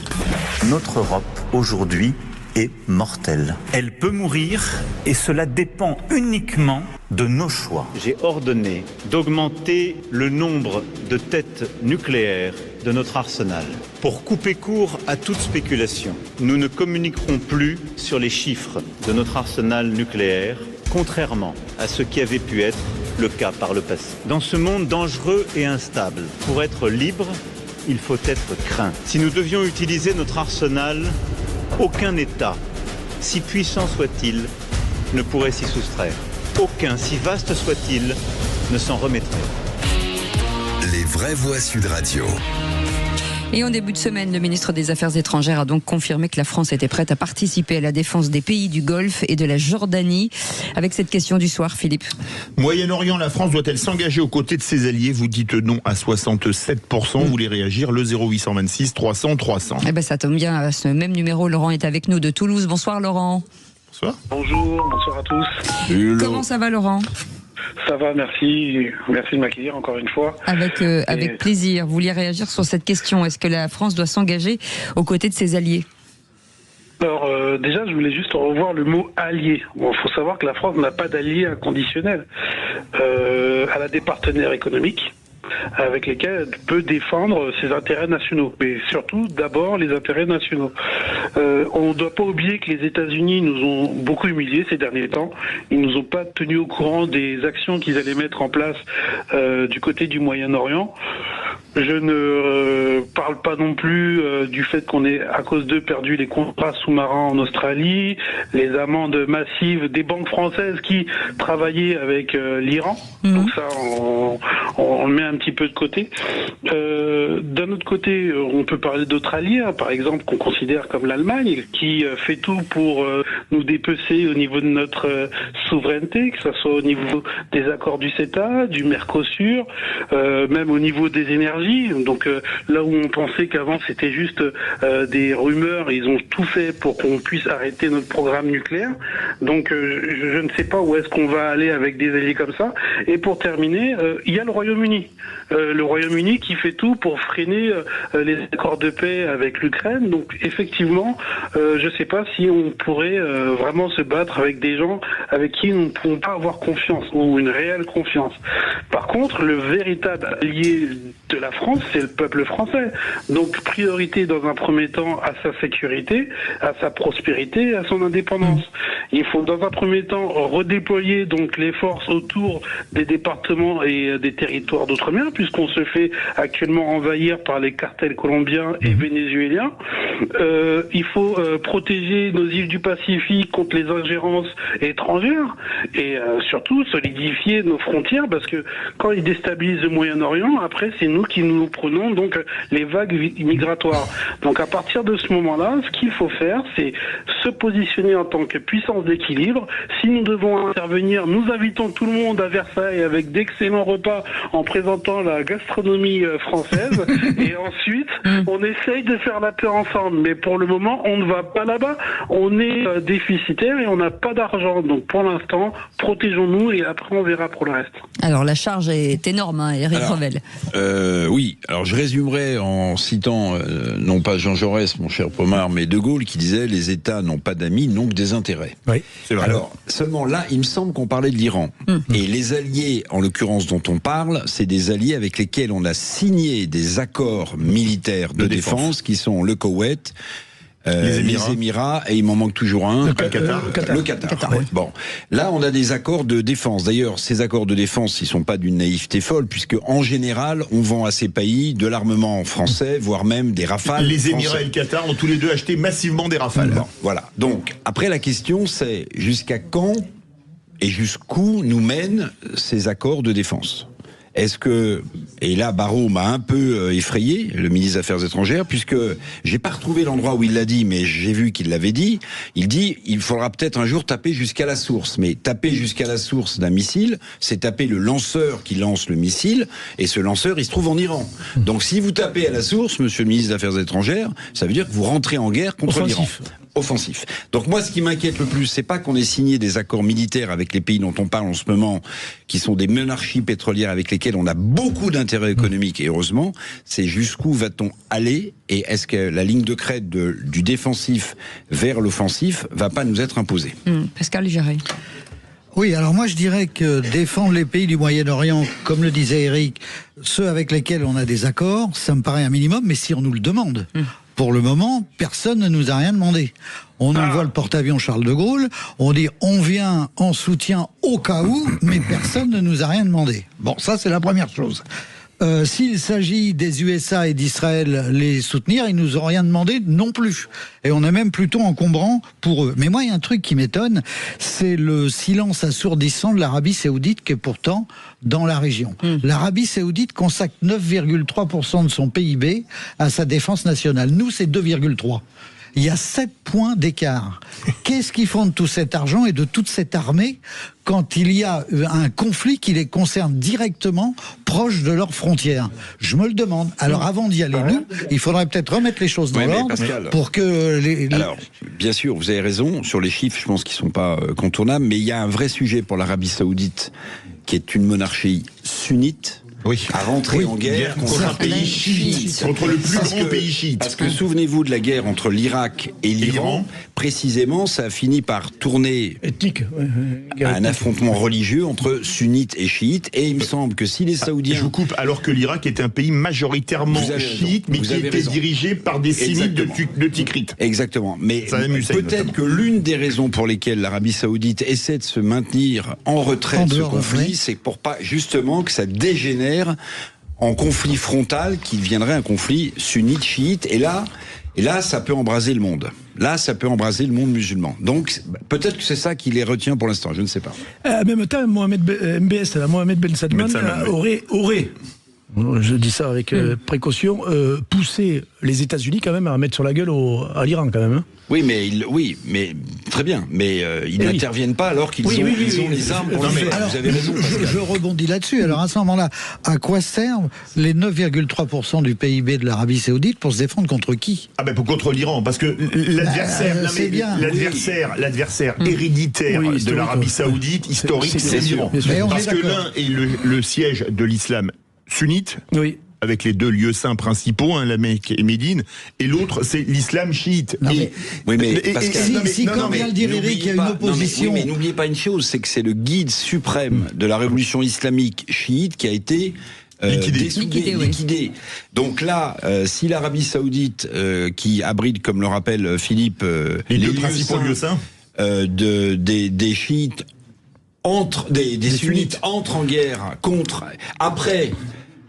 Notre Europe, aujourd'hui, est mortelle. Elle peut mourir et cela dépend uniquement de nos choix. J'ai ordonné d'augmenter le nombre de têtes nucléaires de notre arsenal. Pour couper court à toute spéculation, nous ne communiquerons plus sur les chiffres de notre arsenal nucléaire, contrairement à ce qui avait pu être le cas par le passé. Dans ce monde dangereux et instable, pour être libre, il faut être craint. Si nous devions utiliser notre arsenal, aucun État, si puissant soit-il, ne pourrait s'y soustraire. Aucun, si vaste soit-il, ne s'en remettrait. Les vraies voix Sud Radio. Et en début de semaine, le ministre des Affaires étrangères a donc confirmé que la France était prête à participer à la défense des pays du Golfe et de la Jordanie. Avec cette question du soir, Philippe. Moyen-Orient, la France doit-elle s'engager aux côtés de ses alliés? Vous dites non à 67%. Vous voulez réagir? Le 0826 300 300. Eh ben, ça tombe bien. À ce même numéro, Laurent est avec nous de Toulouse. Bonsoir, Laurent. Bonsoir. Bonjour, bonsoir à tous. Comment ça va, Laurent? Ça va, merci. Merci de m'accueillir encore une fois. Avec plaisir. Vous vouliez réagir sur cette question. Est-ce que la France doit s'engager aux côtés de ses alliés? Alors déjà, je voulais juste revoir le mot allié. Bon, faut savoir que la France n'a pas d'alliés inconditionnels. Elle a des partenaires économiques avec lesquels elle peut défendre ses intérêts nationaux, mais surtout d'abord les intérêts nationaux. On ne doit pas oublier que les États-Unis nous ont beaucoup humiliés ces derniers temps. Ils nous ont pas tenus au courant des actions qu'ils allaient mettre en place du côté du Moyen-Orient. Je ne parle pas non plus du fait qu'on ait, à cause d'eux, perdu les contrats sous-marins en Australie, les amendes massives des banques françaises qui travaillaient avec l'Iran. Donc ça, on le met un petit peu de côté. D'un autre côté, on peut parler d'autres alliés, hein, par exemple, qu'on considère comme l'Allemagne, qui fait tout pour nous dépecer au niveau de notre souveraineté, que ce soit au niveau des accords du CETA, du Mercosur, même au niveau des énergies. Donc là où on pensait qu'avant c'était juste des rumeurs, ils ont tout fait pour qu'on puisse arrêter notre programme nucléaire. Donc je ne sais pas où est-ce qu'on va aller avec des alliés comme ça. Et pour terminer, il y a le Royaume-Uni. Le Royaume-Uni qui fait tout pour freiner les accords de paix avec l'Ukraine. Donc effectivement, je ne sais pas si on pourrait vraiment se battre avec des gens avec qui nous ne pouvons pas avoir confiance ou une réelle confiance. Par contre, le véritable allié de la France, c'est le peuple français. Donc priorité dans un premier temps à sa sécurité, à sa prospérité, à son indépendance. Il faut dans un premier temps redéployer donc les forces autour des départements et des territoires d'outre-mer, puisqu'on se fait actuellement envahir par les cartels colombiens et vénézuéliens. Il faut protéger nos îles du Pacifique contre les ingérences étrangères et surtout solidifier nos frontières, parce que quand ils déstabilisent le Moyen-Orient, après c'est nous qui nous prenons donc les vagues migratoires. Donc à partir de ce moment-là, ce qu'il faut faire, c'est se positionner en tant que puissance d'équilibre. Si nous devons intervenir, nous invitons tout le monde à Versailles avec d'excellents repas en présentant la gastronomie française et ensuite on essaye de faire la paix ensemble. Mais pour le moment, on ne va pas là-bas. On est déficitaire et on n'a pas d'argent. Donc pour l'instant, protégeons-nous et après on verra pour le reste. Alors la charge est énorme, hein, Éric Revel. Oui, alors je résumerai en citant non pas Jean Jaurès, mon cher Pomar, mais De Gaulle qui disait les États n'ont pas d'amis, n'ont que des intérêts. Oui, c'est vrai. Alors seulement là, il me semble qu'on parlait de l'Iran. Et les alliés, en l'occurrence dont on parle, c'est des alliés avec lesquels on a signé des accords militaires de défense qui sont le Koweït Les Émirats, et il m'en manque toujours un. Le Qatar. Le Qatar. Ouais. Bon, là on a des accords de défense. D'ailleurs, ces accords de défense, ils sont pas d'une naïveté folle, puisque en général, on vend à ces pays de l'armement français, voire même des Rafales. Les français. Émirats et le Qatar ont tous les deux acheté massivement des Rafales. Bon, voilà. Donc après, la question c'est jusqu'à quand et jusqu'où nous mènent ces accords de défense. Est-ce que, et là Barrot m'a un peu effrayé, le ministre des Affaires étrangères, puisque j'ai pas retrouvé l'endroit où il l'a dit, mais j'ai vu qu'il l'avait dit. Il dit, il faudra peut-être un jour taper jusqu'à la source. Mais taper jusqu'à la source d'un missile, c'est taper le lanceur qui lance le missile, et ce lanceur, il se trouve en Iran. Donc si vous tapez à la source, monsieur le ministre des Affaires étrangères, ça veut dire que vous rentrez en guerre contre l'Iran. Offensif. Donc moi, ce qui m'inquiète le plus, c'est pas qu'on ait signé des accords militaires avec les pays dont on parle en ce moment, qui sont des monarchies pétrolières avec lesquelles on a beaucoup d'intérêts économiques, et heureusement, c'est jusqu'où va-t-on aller, et est-ce que la ligne de crête du défensif vers l'offensif va pas nous être imposée. Pascal Géret. Oui, alors moi je dirais que défendre les pays du Moyen-Orient, comme le disait Eric, ceux avec lesquels on a des accords, ça me paraît un minimum, mais si on nous le demande. Pour le moment, personne ne nous a rien demandé. On envoie le porte-avions Charles de Gaulle, on dit on vient en soutien au cas où, mais personne ne nous a rien demandé. Bon, ça c'est la première chose. S'il s'agit des USA et d'Israël les soutenir, ils nous ont rien demandé non plus. Et on est même plutôt encombrant pour eux. Mais moi, il y a un truc qui m'étonne, c'est le silence assourdissant de l'Arabie Saoudite qui est pourtant dans la région. L'Arabie Saoudite consacre 9,3% de son PIB à sa défense nationale. Nous, c'est 2,3%. Il y a 7 points d'écart. Qu'est-ce qu'ils font de tout cet argent et de toute cette armée quand il y a un conflit qui les concerne directement proche de leurs frontières? Je me le demande. Alors avant d'y aller, nous, il faudrait peut-être remettre les choses dans l'ordre pour que Alors, bien sûr, vous avez raison. Sur les chiffres, je pense qu'ils ne sont pas contournables, mais il y a un vrai sujet pour l'Arabie Saoudite, qui est une monarchie sunnite. À rentrer en guerre contre un pays chiite. Contre le plus grand pays chiite. Parce que souvenez-vous de la guerre entre l'Irak et l'Iran. Précisément, ça a fini par tourner ethnique, à un affrontement religieux entre sunnites et chiites. Et il me semble que si les Saoudiens... Je vous coupe, alors que l'Irak était un pays majoritairement chiite, mais qui était dirigé par des sunnites de Tikrit. Exactement. Mais peut-être que l'une des raisons pour lesquelles l'Arabie Saoudite essaie de se maintenir en retrait de ce conflit, c'est pour pas justement que ça dégénère en conflit frontal qui deviendrait un conflit sunnite-chiite. Et là, ça peut embraser le monde. Là, ça peut embraser le monde musulman. Donc, peut-être que c'est ça qui les retient pour l'instant, je ne sais pas. En même temps, Mohamed Ben Salman aurait, je dis ça avec précaution, poussé les États-Unis quand même à mettre sur la gueule à l'Iran quand même. Oui, mais très bien. Mais ils n'interviennent pas alors qu'ils ont les armes pour le faire. Alors, vous avez raison. Je rebondis là-dessus. Alors à ce moment-là, à quoi servent les 9,3% du PIB de l'Arabie Saoudite pour se défendre contre qui? Contre l'Iran, parce que l'adversaire héréditaire de l'Arabie Saoudite, historique, c'est l'Iran. Parce que l'un est le siège de l'islam sunnite. Avec les deux lieux saints principaux, la Mecque et Médine, et l'autre, c'est l'islam chiite. Quand vient le dire Eric, il y a une opposition. Mais n'oubliez pas une chose, c'est que c'est le guide suprême de la révolution islamique chiite qui a été liquidé. Donc là, si l'Arabie Saoudite, qui abrite, comme le rappelle Philippe, les deux principaux lieux saints des chiites, des sunnites entrent en guerre contre, après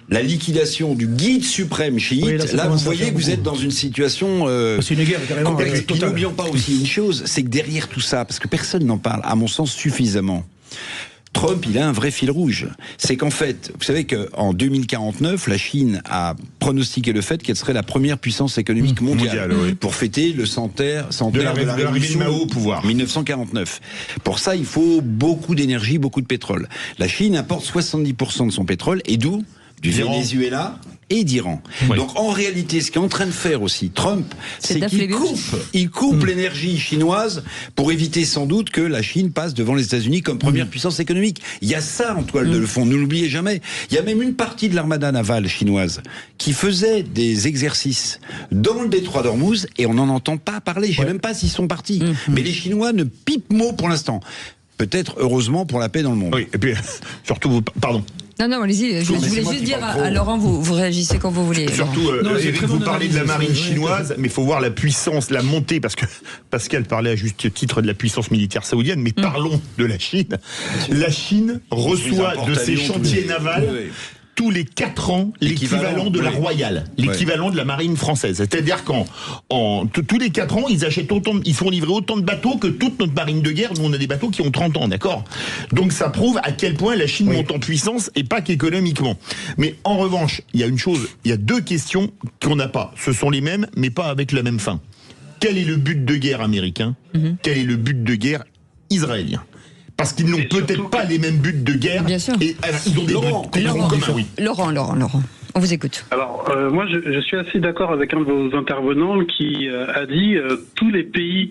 la liquidation du guide suprême chiite, là vous voyez que vous êtes dans une situation c'est une guerre carrément complexe. Et n'oublions pas aussi une chose, c'est que derrière tout ça, parce que personne n'en parle, à mon sens suffisamment, Trump, il a un vrai fil rouge. C'est qu'en fait, vous savez qu'en 2049, la Chine a pronostiqué le fait qu'elle serait la première puissance économique mondiale pour fêter le centenaire de la révolution de Mao au pouvoir. 1949. Pour ça, il faut beaucoup d'énergie, beaucoup de pétrole. La Chine importe 70% de son pétrole, et d'où? Du Venezuela et d'Iran. Donc en réalité, ce qu'est en train de faire aussi Trump, c'est qu'il coupe l'énergie chinoise pour éviter sans doute que la Chine passe devant les États-Unis comme première puissance économique. Il y a ça en toile de fond, ne l'oubliez jamais. Il y a même une partie de l'armada navale chinoise qui faisait des exercices dans le détroit d'Ormuz et on n'en entend pas parler. Je ne sais même pas s'ils sont partis. Mais les Chinois ne pipent mot pour l'instant. Peut-être heureusement pour la paix dans le monde. Oui, et puis surtout, pardon. Non, allez-y. Je voulais juste dire à Laurent, vous réagissez quand vous voulez. Surtout, Eric, vous parlez de la marine chinoise, mais il faut voir la puissance, la montée, parce que Pascal parlait à juste titre de la puissance militaire saoudienne, mais parlons de la Chine. La Chine reçoit de ses chantiers navals tous les 4 ans l'équivalent de la Royale, l'équivalent de la marine française. C'est-à-dire tous les 4 ans, ils font livrer autant de bateaux que toute notre marine de guerre. Nous, on a des bateaux qui ont 30 ans, d'accord ? Donc ça prouve à quel point la Chine monte en puissance et pas qu'économiquement. Mais en revanche, il y a une chose, il y a 2 questions qu'on n'a pas. Ce sont les mêmes, mais pas avec la même fin. Quel est le but de guerre américain ? Quel est le but de guerre israélien ? Parce qu'ils n'ont peut-être pas les mêmes buts de guerre. Bien sûr. Et ils ont des buts communs. Oui. Laurent, on vous écoute. Alors, moi, je suis assez d'accord avec un de vos intervenants qui a dit tous les pays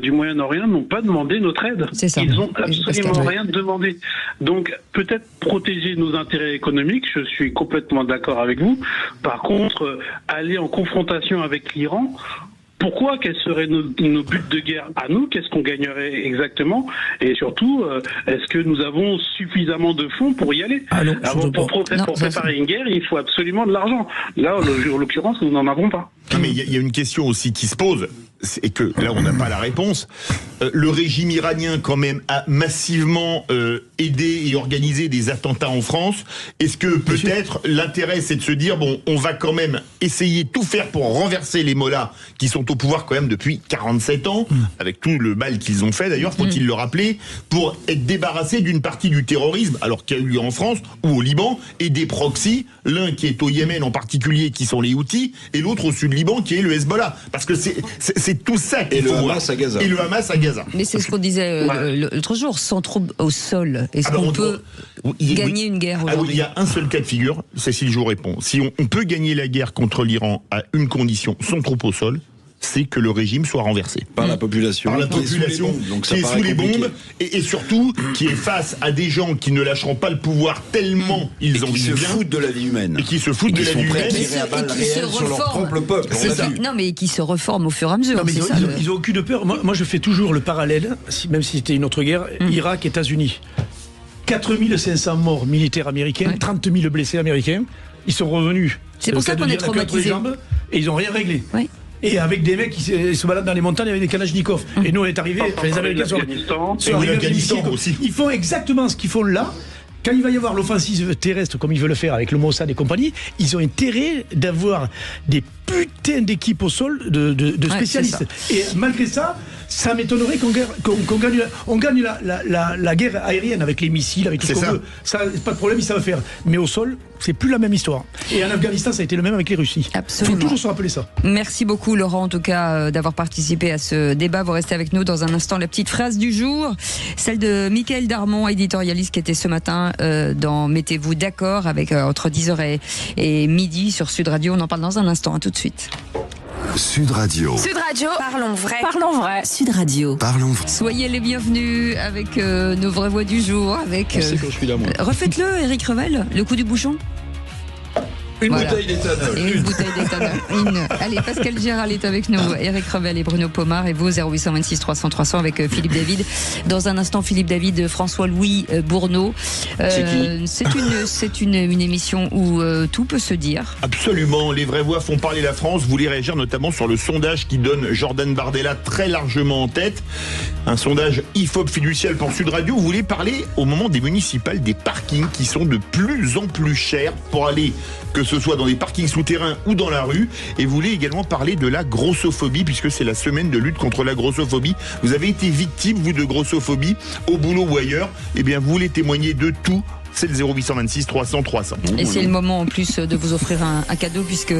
du Moyen-Orient n'ont pas demandé notre aide. C'est ça. Ils n'ont absolument rien demandé. Donc, peut-être protéger nos intérêts économiques, je suis complètement d'accord avec vous. Par contre, aller en confrontation avec l'Iran... Pourquoi? Quels seraient nos buts de guerre à nous? Qu'est-ce qu'on gagnerait exactement? Et surtout, est-ce que nous avons suffisamment de fonds pour y aller? Pour préparer une guerre, il faut absolument de l'argent. Là, en l'occurrence, nous n'en avons pas. Mais il y a une question aussi qui se pose, et que là, on n'a pas la réponse. Le régime iranien, quand même, a massivement aidé et organisé des attentats en France. Est-ce que peut-être l'intérêt, c'est de se dire, bon, on va quand même essayer de tout faire pour renverser les mollahs qui sont au pouvoir quand même depuis 47 ans, avec tout le mal qu'ils ont fait d'ailleurs, faut-il le rappeler, pour être débarrassés d'une partie du terrorisme, alors qu'il y a eu lieu en France ou au Liban, et des proxys, l'un qui est au Yémen en particulier, qui sont les Houthis, et l'autre au sud Liban, qui est le Hezbollah. Parce que c'est tout ça qu'il faut voir. Et le Hamas à Gaza. Mais c'est ce qu'on disait l'autre jour, sans troupes au sol. Est-ce qu'on peut gagner une guerre aujourd'hui? Il y a un seul cas de figure, Cécile Joux répond. Si on peut gagner la guerre contre l'Iran à une condition, sans troupes au sol, c'est que le régime soit renversé. Par la population. Par la population qui est sous les bombes et surtout qui est face à des gens qui ne lâcheront pas le pouvoir tellement ils ont se foutent de la vie humaine. Et qui se foutent de la vie humaine. Et qui se reforment. C'est ça. Non, mais qui se reforment au fur et à mesure. Non, mais ils n'ont aucune peur. Moi, je fais toujours le parallèle, même si c'était une autre guerre, Irak, États-Unis. 4500 morts militaires américains, 30 000 blessés américains. Ils sont revenus. C'est pour ça qu'on est traumatisés. Et ils n'ont rien réglé. Oui. Et avec des mecs qui se baladent dans les montagnes avec des kalachnikovs. Et nous, on est arrivés, les Américains sont arrivés avec l'Afghanistan aussi. Ils font exactement ce qu'ils font là. Quand il va y avoir l'offensive terrestre, comme ils veulent le faire avec le Mossad et compagnie, ils ont intérêt d'avoir des putains d'équipes au sol de spécialistes. Et malgré ça, ça m'étonnerait qu'on gagne la guerre aérienne avec les missiles, avec tout ce qu'on veut. Ça, pas de problème, ils savent faire. Mais au sol, c'est plus la même histoire. Et en Afghanistan, ça a été le même avec les Russes. Absolument. Il faut toujours se rappeler ça. Merci beaucoup, Laurent, en tout cas, d'avoir participé à ce débat. Vous restez avec nous dans un instant. La petite phrase du jour, celle de Michael Darmon, éditorialiste, qui était ce matin dans Mettez-vous d'accord avec entre 10h et midi sur Sud Radio. On en parle dans un instant. À tout de suite. Sud Radio. Sud Radio. Parlons vrai. Parlons vrai. Sud Radio. Parlons vrai. Soyez les bienvenus avec nos vraies voix du jour. Avec. On sait que je suis là, moi. Refaites-le, Eric Revel, le coup du bouchon. Une bouteille d'éthanol. Une bouteille d'éthanol. Allez, Pascal Gérald est avec nous, Eric Revel et Bruno Pomar, et vous, 0826 300 300 avec Philippe David. Dans un instant, Philippe David, François-Louis Bourneau. C'est une émission où tout peut se dire. Absolument, les vraies voix font parler la France. Vous voulez réagir notamment sur le sondage qui donne Jordan Bardella très largement en tête. Un sondage IFOP fiducial pour Sud Radio. Vous voulez parler au moment des municipales des parkings qui sont de plus en plus chers pour aller, que ce soit dans des parkings souterrains ou dans la rue. Et vous voulez également parler de la grossophobie, puisque c'est la semaine de lutte contre la grossophobie. Vous avez été victime, vous, de grossophobie, au boulot ou ailleurs. Eh bien, vous voulez témoigner de tout. C'est le 0826 300 300. Et c'est le moment en plus de vous offrir un cadeau, puisque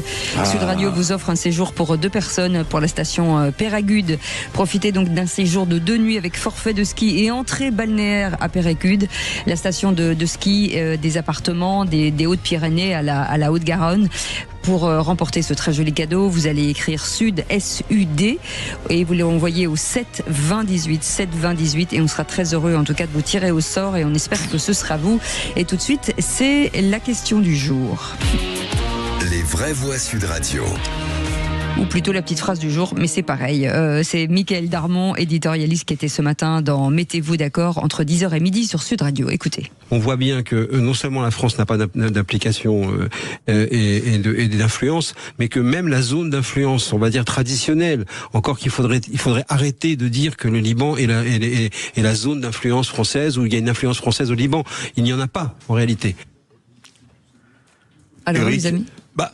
Sud Radio vous offre un séjour pour 2 personnes pour la station Péragude. Profitez donc d'un séjour de 2 nuits avec forfait de ski et entrée balnéaire à Péragude, la station de ski des appartements des Hautes-Pyrénées à la Haute-Garonne. Pour remporter ce très joli cadeau, vous allez écrire Sud, S-U-D, et vous l'envoyez au 7 20 18, 7 20 18, et on sera très heureux en tout cas de vous tirer au sort, et on espère que ce sera vous. Et tout de suite, c'est la question du jour. Les vraies voix Sud Radio. ou plutôt la petite phrase du jour, mais c'est pareil. C'est Mickaël Darmon, éditorialiste, qui était ce matin dans Mettez-vous d'accord entre 10h et midi sur Sud Radio. Écoutez. On voit bien que non seulement la France n'a pas d'application et d'influence, mais que même la zone d'influence, on va dire traditionnelle, encore qu'il faudrait arrêter de dire que le Liban est la zone d'influence française, où il y a une influence française au Liban. Il n'y en a pas, en réalité. Alors, les amis,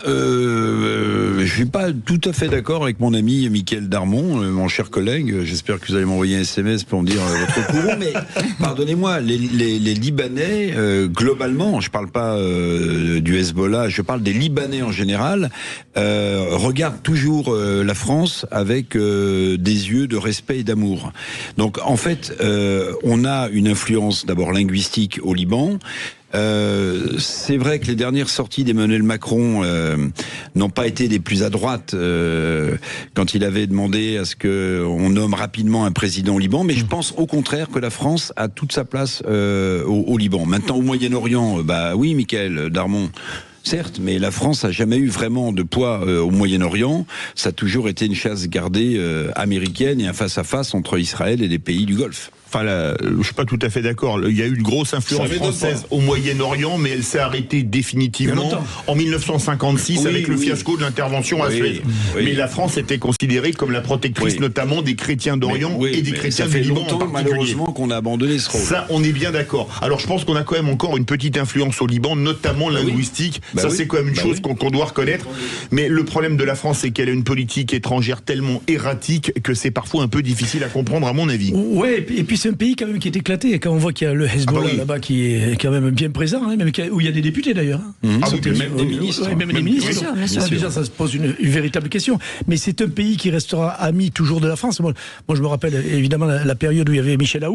je suis pas tout à fait d'accord avec mon ami Mickaël Darmon, mon cher collègue. J'espère que vous allez m'envoyer un SMS pour me dire votre courant. Mais pardonnez-moi, les Libanais, globalement, je parle pas du Hezbollah, je parle des Libanais en général, regardent toujours la France avec des yeux de respect et d'amour. Donc en fait, on a une influence d'abord linguistique au Liban. C'est vrai que les dernières sorties d'Emmanuel Macron n'ont pas été des plus à droite quand il avait demandé à ce qu'on nomme rapidement un président au Liban, mais je pense au contraire que la France a toute sa place au Liban. Maintenant, au Moyen-Orient, oui, Mickaël Darmon, certes, mais la France n'a jamais eu vraiment de poids au Moyen-Orient. Ça a toujours été une chasse gardée américaine et un face-à-face entre Israël et les pays du Golfe. Enfin, je suis pas tout à fait d'accord. Il y a eu une grosse influence française au Moyen-Orient, mais elle s'est arrêtée définitivement en 1956 avec le fiasco de l'intervention à Suez. Mais la France était considérée comme la protectrice notamment des chrétiens d'Orient et des chrétiens du Liban en particulier. Malheureusement qu'on a abandonné ce rôle. Ça, on est bien d'accord. Alors je pense qu'on a quand même encore une petite influence au Liban, notamment linguistique. C'est quand même une chose qu'on doit reconnaître. Mais le problème de la France, c'est qu'elle a une politique étrangère tellement erratique que c'est parfois un peu difficile à comprendre, à mon avis. Ouais, et puis c'est un pays quand même qui est éclaté. Quand on voit qu'il y a le Hezbollah là-bas qui est quand même bien présent, hein, même où il y a des députés d'ailleurs. Même des ministres. Même des ministres. Bien sûr. Déjà, ça se pose une véritable question. Mais c'est un pays qui restera ami toujours de la France. Moi je me rappelle évidemment la période où il y avait Michel Aoun.